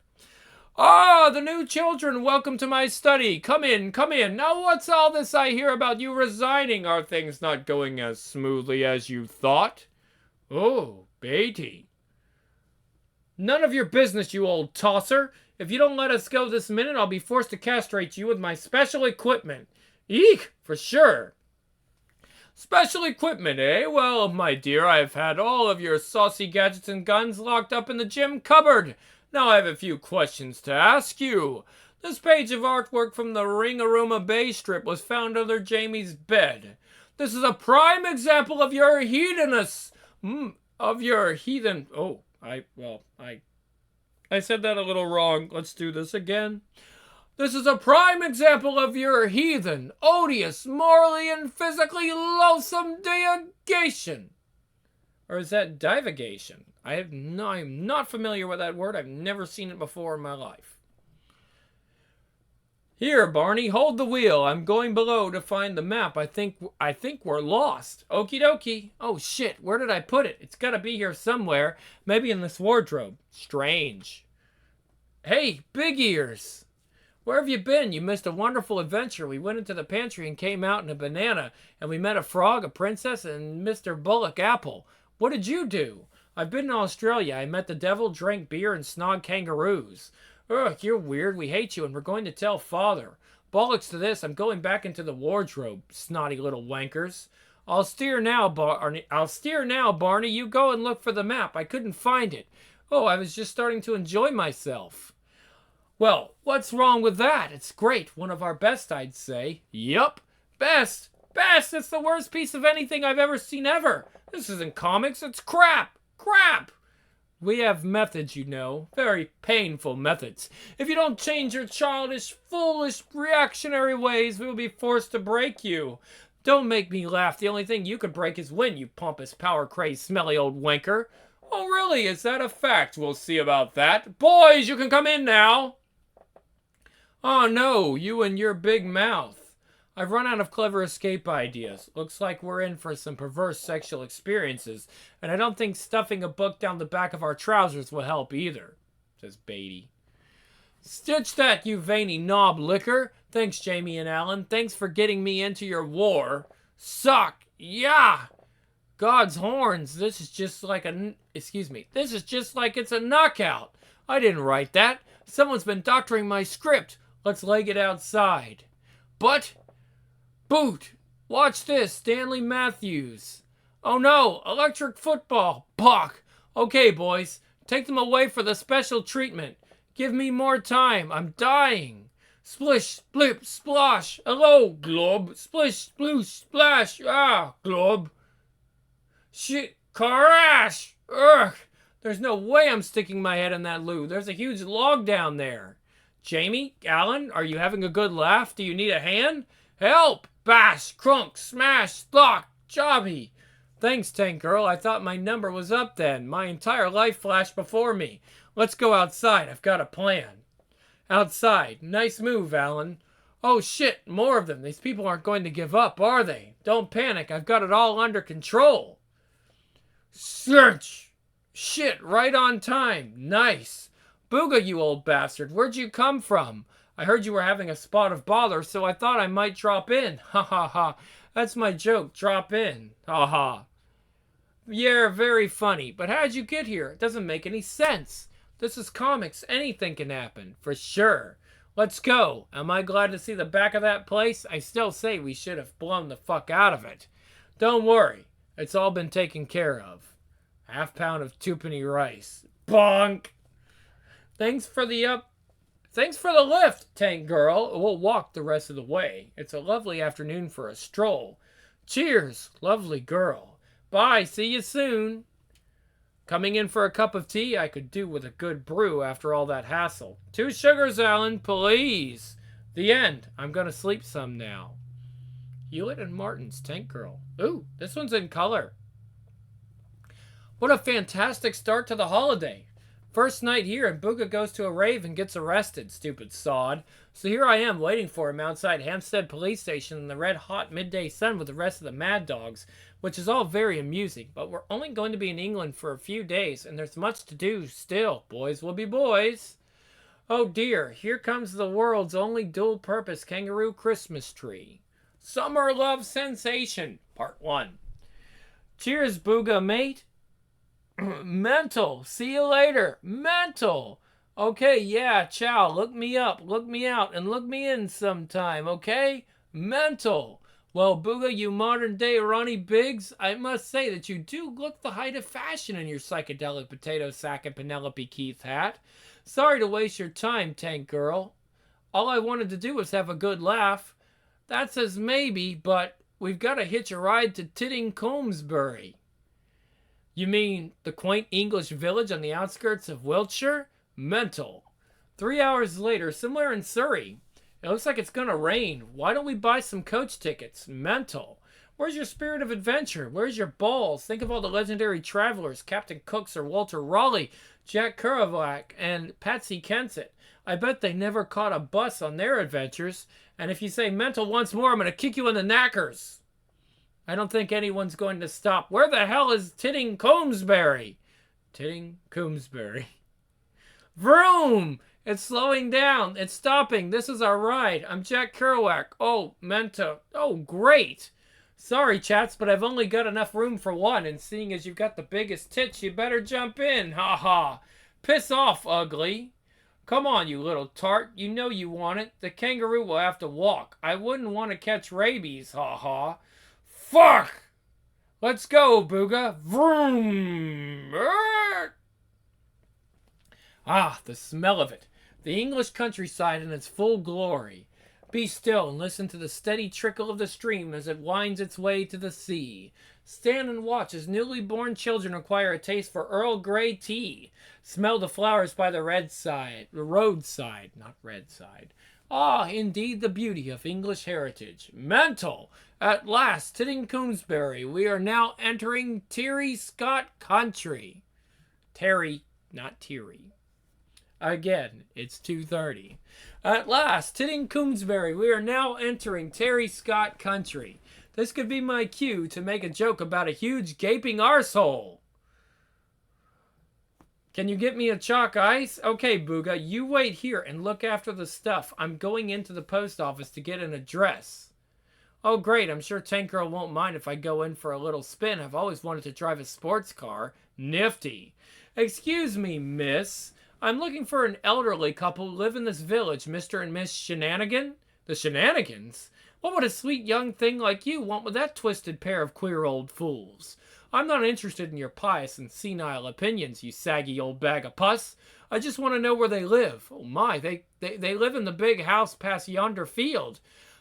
Ah, the new children, welcome to my study. Come in, come in. Now what's all this I hear about you resigning? Are things not going as smoothly as you thought? Oh, Beatty. None of your business, you old tosser. If you don't let us go this minute, I'll be forced to castrate you with my special equipment. Eek, for sure. Special equipment, eh? Well, my dear, I've had all of your saucy gadgets and guns locked up in the gym cupboard. Now I have a few questions to ask you. This page of artwork from the Ring-A-Rooma Bay strip was found under Jamie's bed. This is a prime example of your heathenness. I said that a little wrong. Let's do this again. This is a prime example of your heathen, odious, morally and physically loathsome divagation. Or is that divagation? I'm not familiar with that word. I've never seen it before in my life. Here, Barney, hold the wheel. I'm going below to find the map. I think we're lost. Okie dokie. Oh shit, where did I put it? It's gotta be here somewhere. Maybe in this wardrobe. Strange. Hey, Big Ears. Where have you been? You missed a wonderful adventure. We went into the pantry and came out in a banana, and we met a frog, a princess, and Mr. Bullock Apple. What did you do? I've been in Australia. I met the devil, drank beer, and snogged kangaroos. Ugh, you're weird. We hate you, and we're going to tell Father. Bollocks to this. I'm going back into the wardrobe, snotty little wankers. I'll steer now, Barney. You go and look for the map. I couldn't find it. Oh, I was just starting to enjoy myself. Well, what's wrong with that? It's great. One of our best, I'd say. Yup. Best. Best. It's the worst piece of anything I've ever seen ever. This isn't comics. It's crap. Crap. We have methods, you know. Very painful methods. If you don't change your childish, foolish, reactionary ways, we will be forced to break you. Don't make me laugh. The only thing you could break is wind, you pompous, power-crazed, smelly old wanker. Oh, really? Is that a fact? We'll see about that. Boys, you can come in now. Oh, no. You and your big mouth. I've run out of clever escape ideas. Looks like we're in for some perverse sexual experiences, and I don't think stuffing a book down the back of our trousers will help either, says Beatty. Stitch that, you veiny knob licker. Thanks, Jamie and Alan. Thanks for getting me into your war. Suck. Yeah. God's horns. This is just like it's a knockout. I didn't write that. Someone's been doctoring my script. Let's leg it outside. But... Boot! Watch this, Stanley Matthews. Oh no, electric football. Puck! Okay, boys, take them away for the special treatment. Give me more time, I'm dying. Splish, splip, splosh. Hello, Glob. Splish, sploosh, splash. Ah, Glob. Shit, crash! Ugh! There's no way I'm sticking my head in that loo. There's a huge log down there. Jamie, Alan, are you having a good laugh? Do you need a hand? Help! Bash, crunk, smash, lock, jobby. Thanks, Tank Girl. I thought my number was up then. My entire life flashed before me. Let's go outside. I've got a plan. Outside. Nice move, Alan. Oh shit, more of them. These people aren't going to give up, are they? Don't panic. I've got it all under control. Search! Shit, right on time. Nice. Booga, you old bastard. Where'd you come from? I heard you were having a spot of bother, so I thought I might drop in. Ha ha ha. That's my joke. Drop in. Ha ha. Yeah, very funny. But how'd you get here? It doesn't make any sense. This is comics. Anything can happen. For sure. Let's go. Am I glad to see the back of that place? I still say we should have blown the fuck out of it. Don't worry. It's all been taken care of. Half-pound of twopenny rice. Bonk! Thanks for the lift, Tank Girl. We'll walk the rest of the way. It's a lovely afternoon for a stroll. Cheers, lovely girl. Bye, see you soon. Coming in for a cup of tea? I could do with a good brew after all that hassle. 2 sugars, Alan, please. The end. I'm gonna sleep some now. Hewlett and Martin's Tank Girl. Ooh, this one's in color. What a fantastic start to the holiday. First night here and Booga goes to a rave and gets arrested, stupid sod. So here I am waiting for him outside Hampstead Police Station in the red-hot midday sun with the rest of the mad dogs, which is all very amusing, but we're only going to be in England for a few days, and there's much to do still. Boys will be boys. Oh dear, here comes the world's only dual-purpose kangaroo Christmas tree. Summer Love Sensation, Part 1. Cheers, Booga, mate. Mental. See you later. Mental. Okay, yeah, ciao. Look me up, look me out, and look me in sometime, okay? Mental. Well, Booga, you modern-day Ronnie Biggs, I must say that you do look the height of fashion in your psychedelic potato sack and Penelope Keith hat. Sorry to waste your time, Tank Girl. All I wanted to do was have a good laugh. That says maybe, but we've got to hitch a ride to Tittingcomesbury. You mean the quaint English village on the outskirts of Wiltshire? Mental. 3 hours later, somewhere in Surrey. It looks like it's gonna rain. Why don't we buy some coach tickets? Mental. Where's your spirit of adventure? Where's your balls? Think of all the legendary travelers, Captain Cook, Sir Walter Raleigh, Jack Kerouac, and Patsy Kensit. I bet they never caught a bus on their adventures. And if you say mental once more, I'm gonna kick you in the knackers. I don't think anyone's going to stop. Where the hell is Tittingcomesbury? Tittingcomesbury. Vroom! It's slowing down. It's stopping. This is our ride. I'm Jack Kerouac. Oh, Menta. Oh, great. Sorry, chats, but I've only got enough room for one, and seeing as you've got the biggest tits, you better jump in. Ha ha. Piss off, ugly. Come on, you little tart. You know you want it. The kangaroo will have to walk. I wouldn't want to catch rabies. Ha ha. Fuck! Let's go, Booga. Vroom! Ah, the smell of it. The English countryside in its full glory. Be still and listen to the steady trickle of the stream as it winds its way to the sea. Stand and watch as newly born children acquire a taste for Earl Grey tea. Smell the flowers by the roadside, not red side. Ah, indeed the beauty of English heritage. Mental! At last, Tittingcomesbury, we are now entering Terry Scott country. Terry, not Terry. Again, it's 2:30. At last, Tittingcomesbury, we are now entering Terry Scott country. This could be my cue to make a joke about a huge gaping arsehole. Can you get me a chalk ice? Okay, Booga, you wait here and look after the stuff. I'm going into the post office to get an address. Oh, great. I'm sure Tank Girl won't mind if I go in for a little spin. I've always wanted to drive a sports car. Nifty. Excuse me, miss. I'm looking for an elderly couple who live in this village, Mr. and Miss Shenanigan. The Shenanigans? What would a sweet young thing like you want with that twisted pair of queer old fools? I'm not interested in your pious and senile opinions, you saggy old bag of pus. I just want to know where they live. Oh my, they live in the big house past yonder field.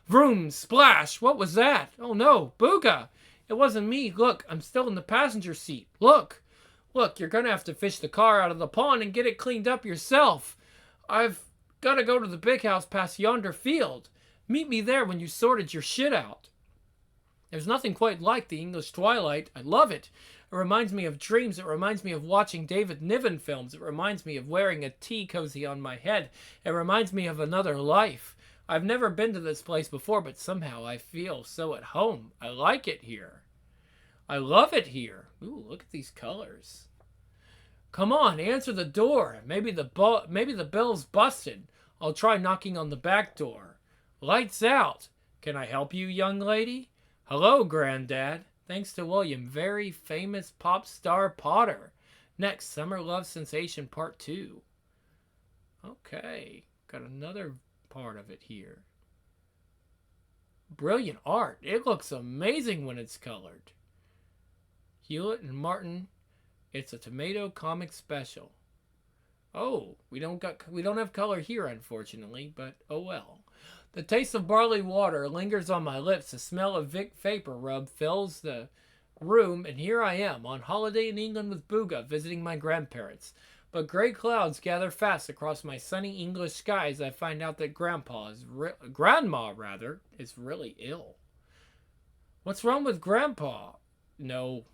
Vroom, splash, what was that? Oh no, Booga! It wasn't me. Look, I'm still in the passenger seat. Look, you're gonna have to fish the car out of the pond and get it cleaned up yourself. I've gotta go to the big house past yonder field. Meet me there when you sorted your shit out. There's nothing quite like the English twilight. I love it. It reminds me of dreams. It reminds me of watching David Niven films. It reminds me of wearing a tea cozy on my head. It reminds me of another life. I've never been to this place before, but somehow I feel so at home. I like it here. I love it here. Ooh, look at these colors. Come on, answer the door. Maybe the bell's busted. I'll try knocking on the back door. Lights out. Can I help you, young lady? Hello, Granddad. Thanks to William, very famous pop star Potter. Next, Summer Love Sensation Part 2. Okay, got another part of it here. Brilliant art. It looks amazing when it's colored. Hewlett and Martin. It's a tomato comic special. Oh, we don't have color here, unfortunately, but oh well. The taste of barley water lingers on my lips. The smell of Vic Vapor Rub fills the room, and here I am, on holiday in England with Booga, visiting my grandparents. But gray clouds gather fast across my sunny English skies. I find out that Grandma is really ill. What's wrong with Grandpa? No.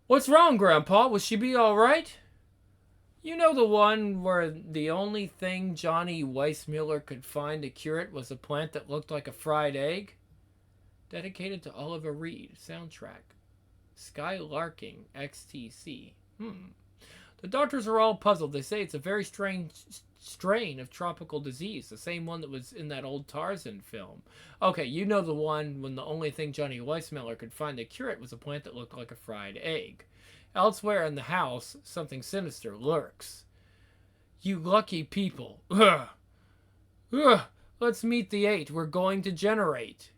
What's wrong, Grandpa? Will she be all right? You know the one where the only thing Johnny Weissmuller could find to cure it was a plant that looked like a fried egg? Dedicated to Oliver Reed. Soundtrack. Skylarking. XTC. The doctors are all puzzled. They say it's a very strange strain of tropical disease. The same one that was in that old Tarzan film. Okay, you know the one when the only thing Johnny Weissmuller could find to cure it was a plant that looked like a fried egg. Elsewhere in the house, something sinister lurks. You lucky people. Ugh. Ugh. Let's meet the 8. We're going to generate.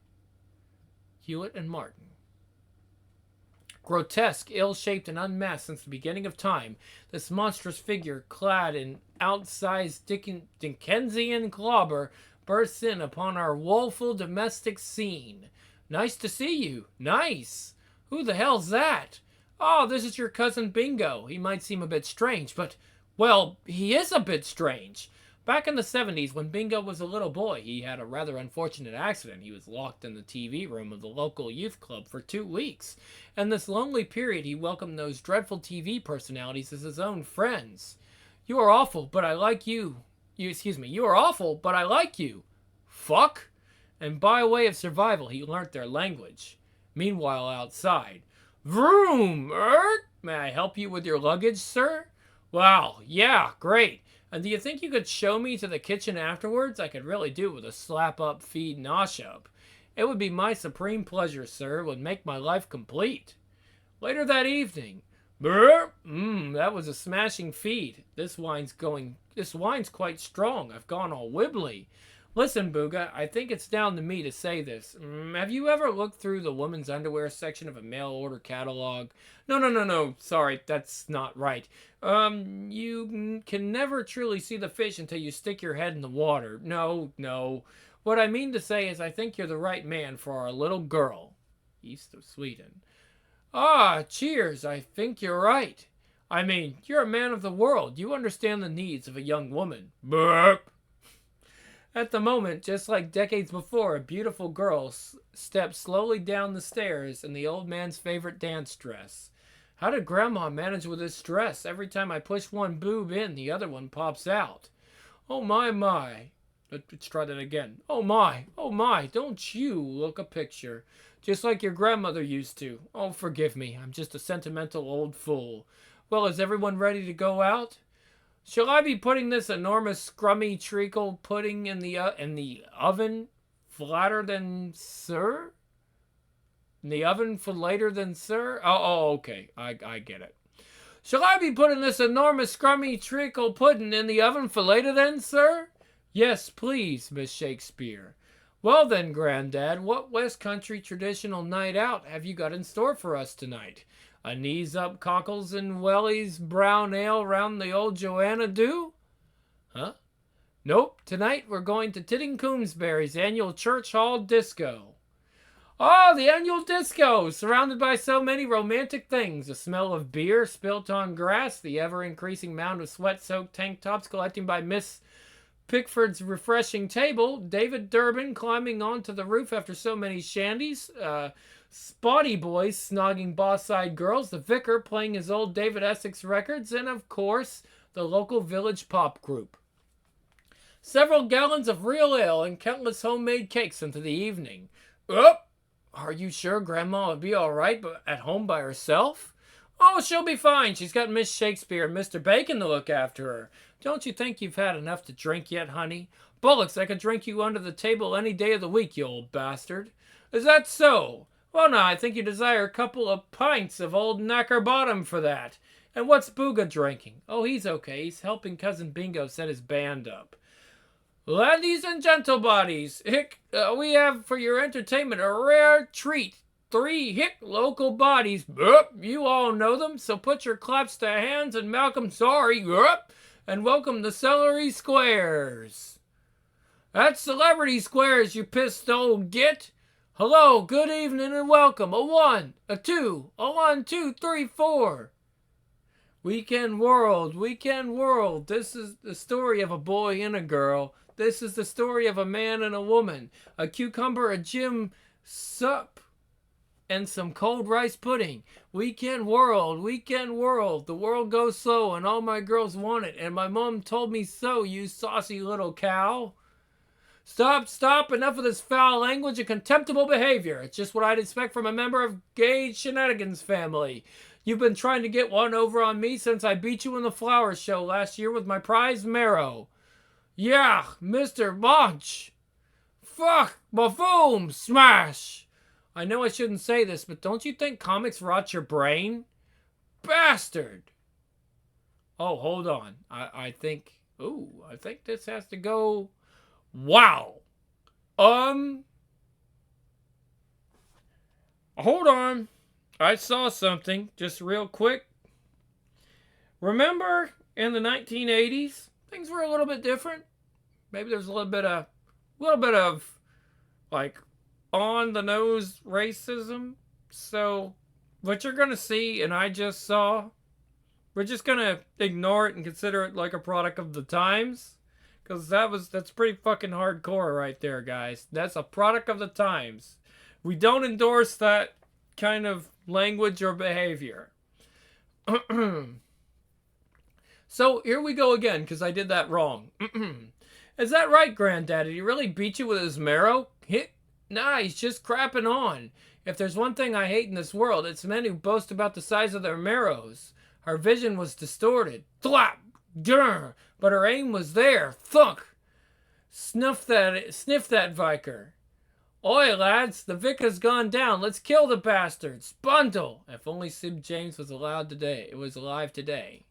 Hewlett and Martin. Grotesque, ill-shaped, and unmasked since the beginning of time, this monstrous figure, clad in outsized Dickensian clobber, bursts in upon our woeful domestic scene. Nice to see you. Nice. Who the hell's that? Oh, this is your cousin Bingo. He might seem a bit strange, but, well, he is a bit strange. Back in the 70s, when Bingo was a little boy, he had a rather unfortunate accident. He was locked in the TV room of the local youth club for 2 weeks. And this lonely period, he welcomed those dreadful TV personalities as his own friends. You are awful, but I like you. You are awful, but I like you. Fuck. And by way of survival, he learnt their language. Meanwhile, outside, vroom, may I help you with your luggage, sir? Wow, yeah, great. And do you think you could show me to the kitchen afterwards? I could really do with a slap-up feed nosh-up. It would be my supreme pleasure, sir. It would make my life complete. Later that evening. That was a smashing feed. This wine's quite strong. I've gone all wibbly. Listen, Booga, I think it's down to me to say this. Have you ever looked through the women's underwear section of a mail-order catalog? No. Sorry, that's not right. You can never truly see the fish until you stick your head in the water. No. What I mean to say is I think you're the right man for our little girl. East of Sweden. Ah, cheers. I think you're right. I mean, you're a man of the world. You understand the needs of a young woman. Burp. At the moment, just like decades before, a beautiful girl steps slowly down the stairs in the old man's favorite dance dress. How did Grandma manage with this dress? Every time I push one boob in, the other one pops out. Oh my. Let's try that again. Oh my, don't you look a picture. Just like your grandmother used to. Oh, forgive me, I'm just a sentimental old fool. Well, is everyone ready to go out? Shall I be putting this enormous scrummy treacle pudding in the oven flatter than sir? In the oven for later than sir? Oh, okay. I get it. Shall I be putting this enormous scrummy treacle pudding in the oven for later than sir? Yes, please, Miss Shakespeare. Well then, Granddad, what West Country traditional night out have you got in store for us tonight? A knees-up cockles and wellies brown ale round the old Joanna do? Huh? Nope, tonight we're going to Titting Coomsbury's annual church hall disco. Oh, the annual disco, surrounded by so many romantic things. The smell of beer spilt on grass, the ever-increasing mound of sweat-soaked tank tops collecting by Miss Pickford's refreshing table, David Durbin climbing onto the roof after so many shandies, Spotty Boys snogging boss-eyed girls, the vicar playing his old David Essex records, and of course, the local village pop group. Several gallons of real ale and countless homemade cakes into the evening. Are you sure Grandma would be all right but at home by herself? Oh, she'll be fine. She's got Miss Shakespeare and Mr. Bacon to look after her. Don't you think you've had enough to drink yet, honey? Bullocks, I could drink you under the table any day of the week, you old bastard. Is that so? Well, now, I think you desire a couple of pints of old Knacker Bottom for that. And what's Booga drinking? Oh, he's okay. He's helping Cousin Bingo set his band up. Ladies and gentlebodies, we have for your entertainment a rare treat. 3 local bodies. You all know them, so put your claps to hands and Malcolm sorry. And welcome the Celery Squares. That's Celebrity Squares, you pissed old git. Hello, good evening and welcome. A 1, a 2, a 1, 2, 3, 4. Weekend World. This is the story of a boy and a girl. This is the story of a man and a woman. A cucumber, a Jim sup, and some cold rice pudding. Weekend World. The world goes slow and all my girls want it. And my mom told me so, you saucy little cow. Stop. Enough of this foul language and contemptible behavior. It's just what I'd expect from a member of Gage Shenanigans' family. You've been trying to get one over on me since I beat you in the flower show last year with my prize marrow. Yeah, Mr. Bunch. Fuck, buffoon, smash. I know I shouldn't say this, but don't you think comics rot your brain? Bastard. Oh, hold on. I think this has to go. Wow. Hold on. I saw something just real quick. Remember in the 1980s, things were a little bit different. Maybe there's a little bit of like on the nose racism. So what you're going to see and I just saw, we're just going to ignore it and consider it like a product of the times. Because that's pretty fucking hardcore right there, guys. That's a product of the times. We don't endorse that kind of language or behavior. So here we go again, because I did that wrong. Is that right, Granddad? Did he really beat you with his marrow? Nah, he's just crapping on. If there's one thing I hate in this world, it's men who boast about the size of their marrows. Her vision was distorted. Thwap! Grr! But her aim was there. Thunk! Sniff that Vicar. Oi, lads, the vicar's gone down. Let's kill the bastards. Bundle! If only Sid James was alive today.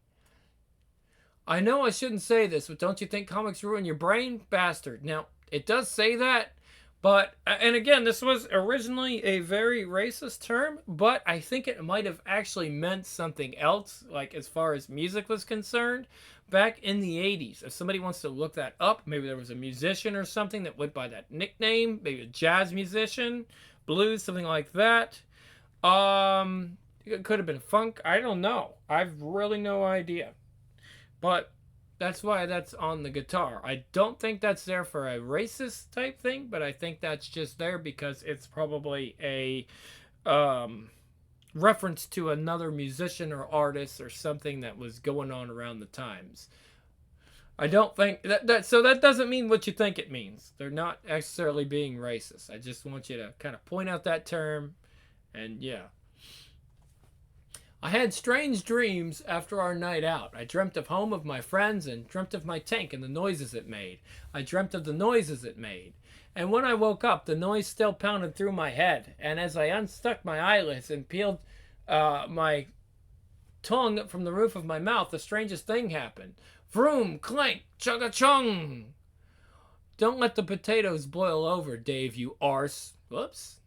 I know I shouldn't say this, but don't you think comics ruin your brain? Bastard. Now, it does say that, but, and again, this was originally a very racist term, but I think it might have actually meant something else, like as far as music was concerned, back in the 80s. If somebody wants to look that up, maybe there was a musician or something that went by that nickname, maybe a jazz musician, blues, something like that. It could have been funk, I don't know. I've really no idea. But that's why that's on the guitar. I don't think that's there for a racist type thing, but I think that's just there because it's probably a reference to another musician or artist or something that was going on around the times. I don't think so that doesn't mean what you think it means. They're not necessarily being racist. I just want you to kind of point out that term, and yeah. I had strange dreams after our night out. I dreamt of home, of my friends, and dreamt of my tank and the noises it made. I dreamt of the noises it made. And when I woke up, the noise still pounded through my head. And as I unstuck my eyelids and peeled my tongue from the roof of my mouth, the strangest thing happened. Vroom, clank, chugga-chung. Don't let the potatoes boil over, Dave, you arse. Whoops.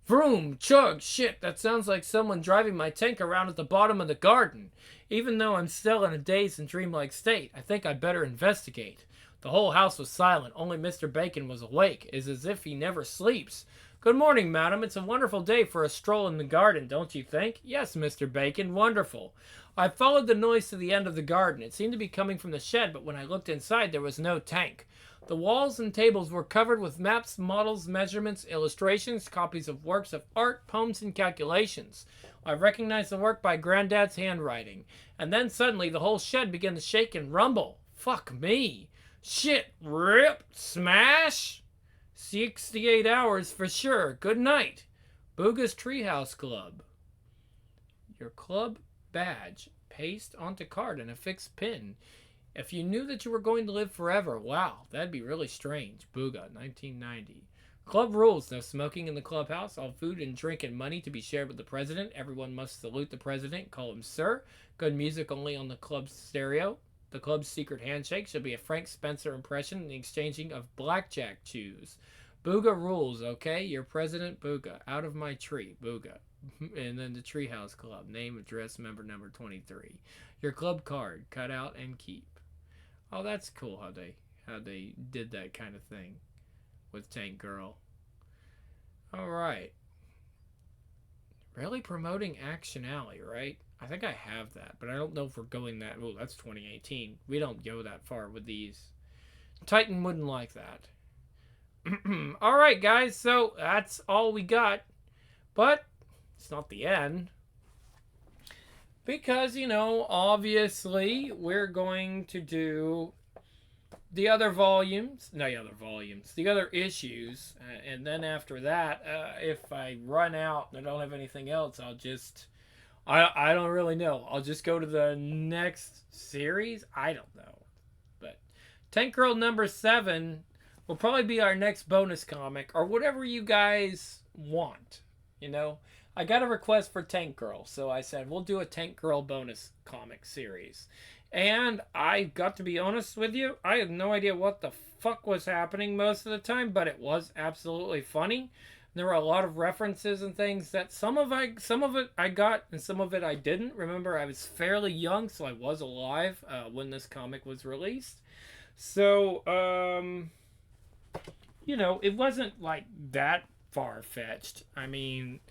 Vroom, chug, shit, that sounds like someone driving my tank around at the bottom of the garden. Even though I'm still in a dazed and dreamlike state, I think I'd better investigate. The whole house was silent, only Mr. Bacon was awake, as if he never sleeps. Good morning, madam. It's a wonderful day for a stroll in the garden, don't you think? Yes, Mr. Bacon, wonderful. I followed the noise to the end of the garden. It seemed to be coming from the shed, but when I looked inside, there was no tank. The walls and tables were covered with maps, models, measurements, illustrations, copies of works of art, poems, and calculations. I recognized the work by Granddad's handwriting. And then suddenly the whole shed began to shake and rumble. Fuck me. Shit. Rip. Smash. 68 hours for sure. Good night. Booga's Treehouse Club. Your club badge. Paste onto card and a fixed pin. If you knew that you were going to live forever, wow, that'd be really strange. Booga, 1990. Club rules. No smoking in the clubhouse. All food and drink and money to be shared with the president. Everyone must salute the president. Call him sir. Good music only on the club's stereo. The club's secret handshake should be a Frank Spencer impression and the exchanging of blackjack chews. Booga rules, okay? Your president, Booga. Out of my tree, Booga. And then the Treehouse Club. Name, address, member number 23. Your club card. Cut out and keep. Oh, that's cool how they did that kind of thing with Tank Girl. All right. Really promoting Action Alley, right? I think I have that, but I don't know if we're going that. Oh, that's 2018. We don't go that far with these. Titan wouldn't like that. All right, guys. So that's all we got. But it's not the end. Because, you know, obviously, we're going to do the other volumes. No, the other volumes. The other issues. And then after that, if I run out and I don't have anything else, I'll just... I don't really know. I'll just go to the next series. I don't know. But Tank Girl number 7 will probably be our next bonus comic. Or whatever you guys want. You know? I got a request for Tank Girl, so I said, we'll do a Tank Girl bonus comic series. And I got to be honest with you, I had no idea what the fuck was happening most of the time, but it was absolutely funny. There were a lot of references and things that some of it I got and some of it I didn't. Remember, I was fairly young, so I was alive when this comic was released. So, you know, it wasn't like that far-fetched. I mean...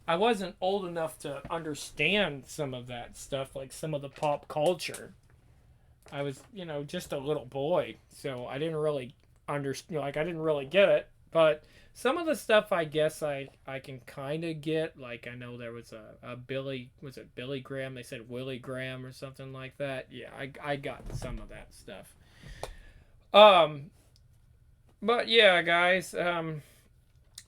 I wasn't old enough to understand some of that stuff, like some of the pop culture. I was, you know, just a little boy, so I didn't really understand, like, I didn't really get it. But some of the stuff I guess I can kind of get. Like, I know there was a Billy, was it Billy Graham? They said Willie Graham or something like that. Yeah, I got some of that stuff. But yeah, guys,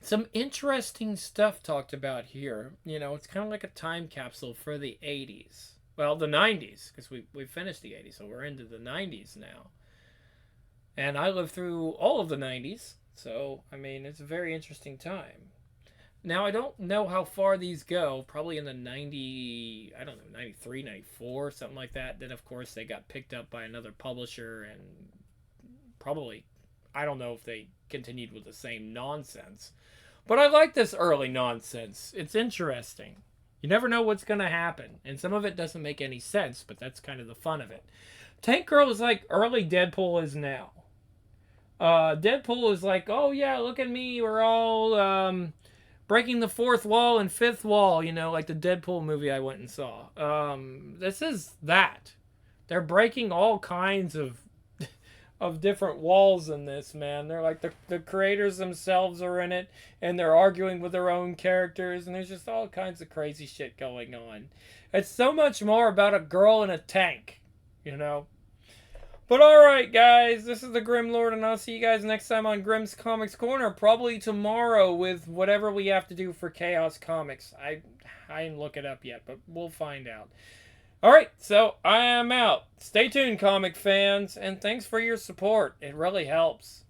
some interesting stuff talked about here. You know, it's kind of like a time capsule for the 80s. Well, the 90s, because we finished the 80s, so we're into the 90s now. And I lived through all of the 90s, so, I mean, it's a very interesting time. Now, I don't know how far these go. Probably in the 93, 94, something like that. Then, of course, they got picked up by another publisher, and probably, I don't know if they continued with the same nonsense. But I like this early nonsense. It's interesting. You never know what's going to happen. And some of it doesn't make any sense, but that's kind of the fun of it. Tank Girl is like early Deadpool is now. Deadpool is like, oh yeah, look at me. We're all breaking the fourth wall and fifth wall, you know, like the Deadpool movie I went and saw. This is that. They're breaking all kinds of different walls in this, man. They're like the creators themselves are in it, and they're arguing with their own characters, and there's just all kinds of crazy shit going on. It's so much more about a girl in a tank, you know. But alright, guys, this is the Grim Lord, and I'll see you guys next time on Grimm's Comics Corner, probably tomorrow with whatever we have to do for Chaos Comics. I didn't look it up yet, but we'll find out. Alright, so I am out. Stay tuned, comic fans, and thanks for your support. It really helps.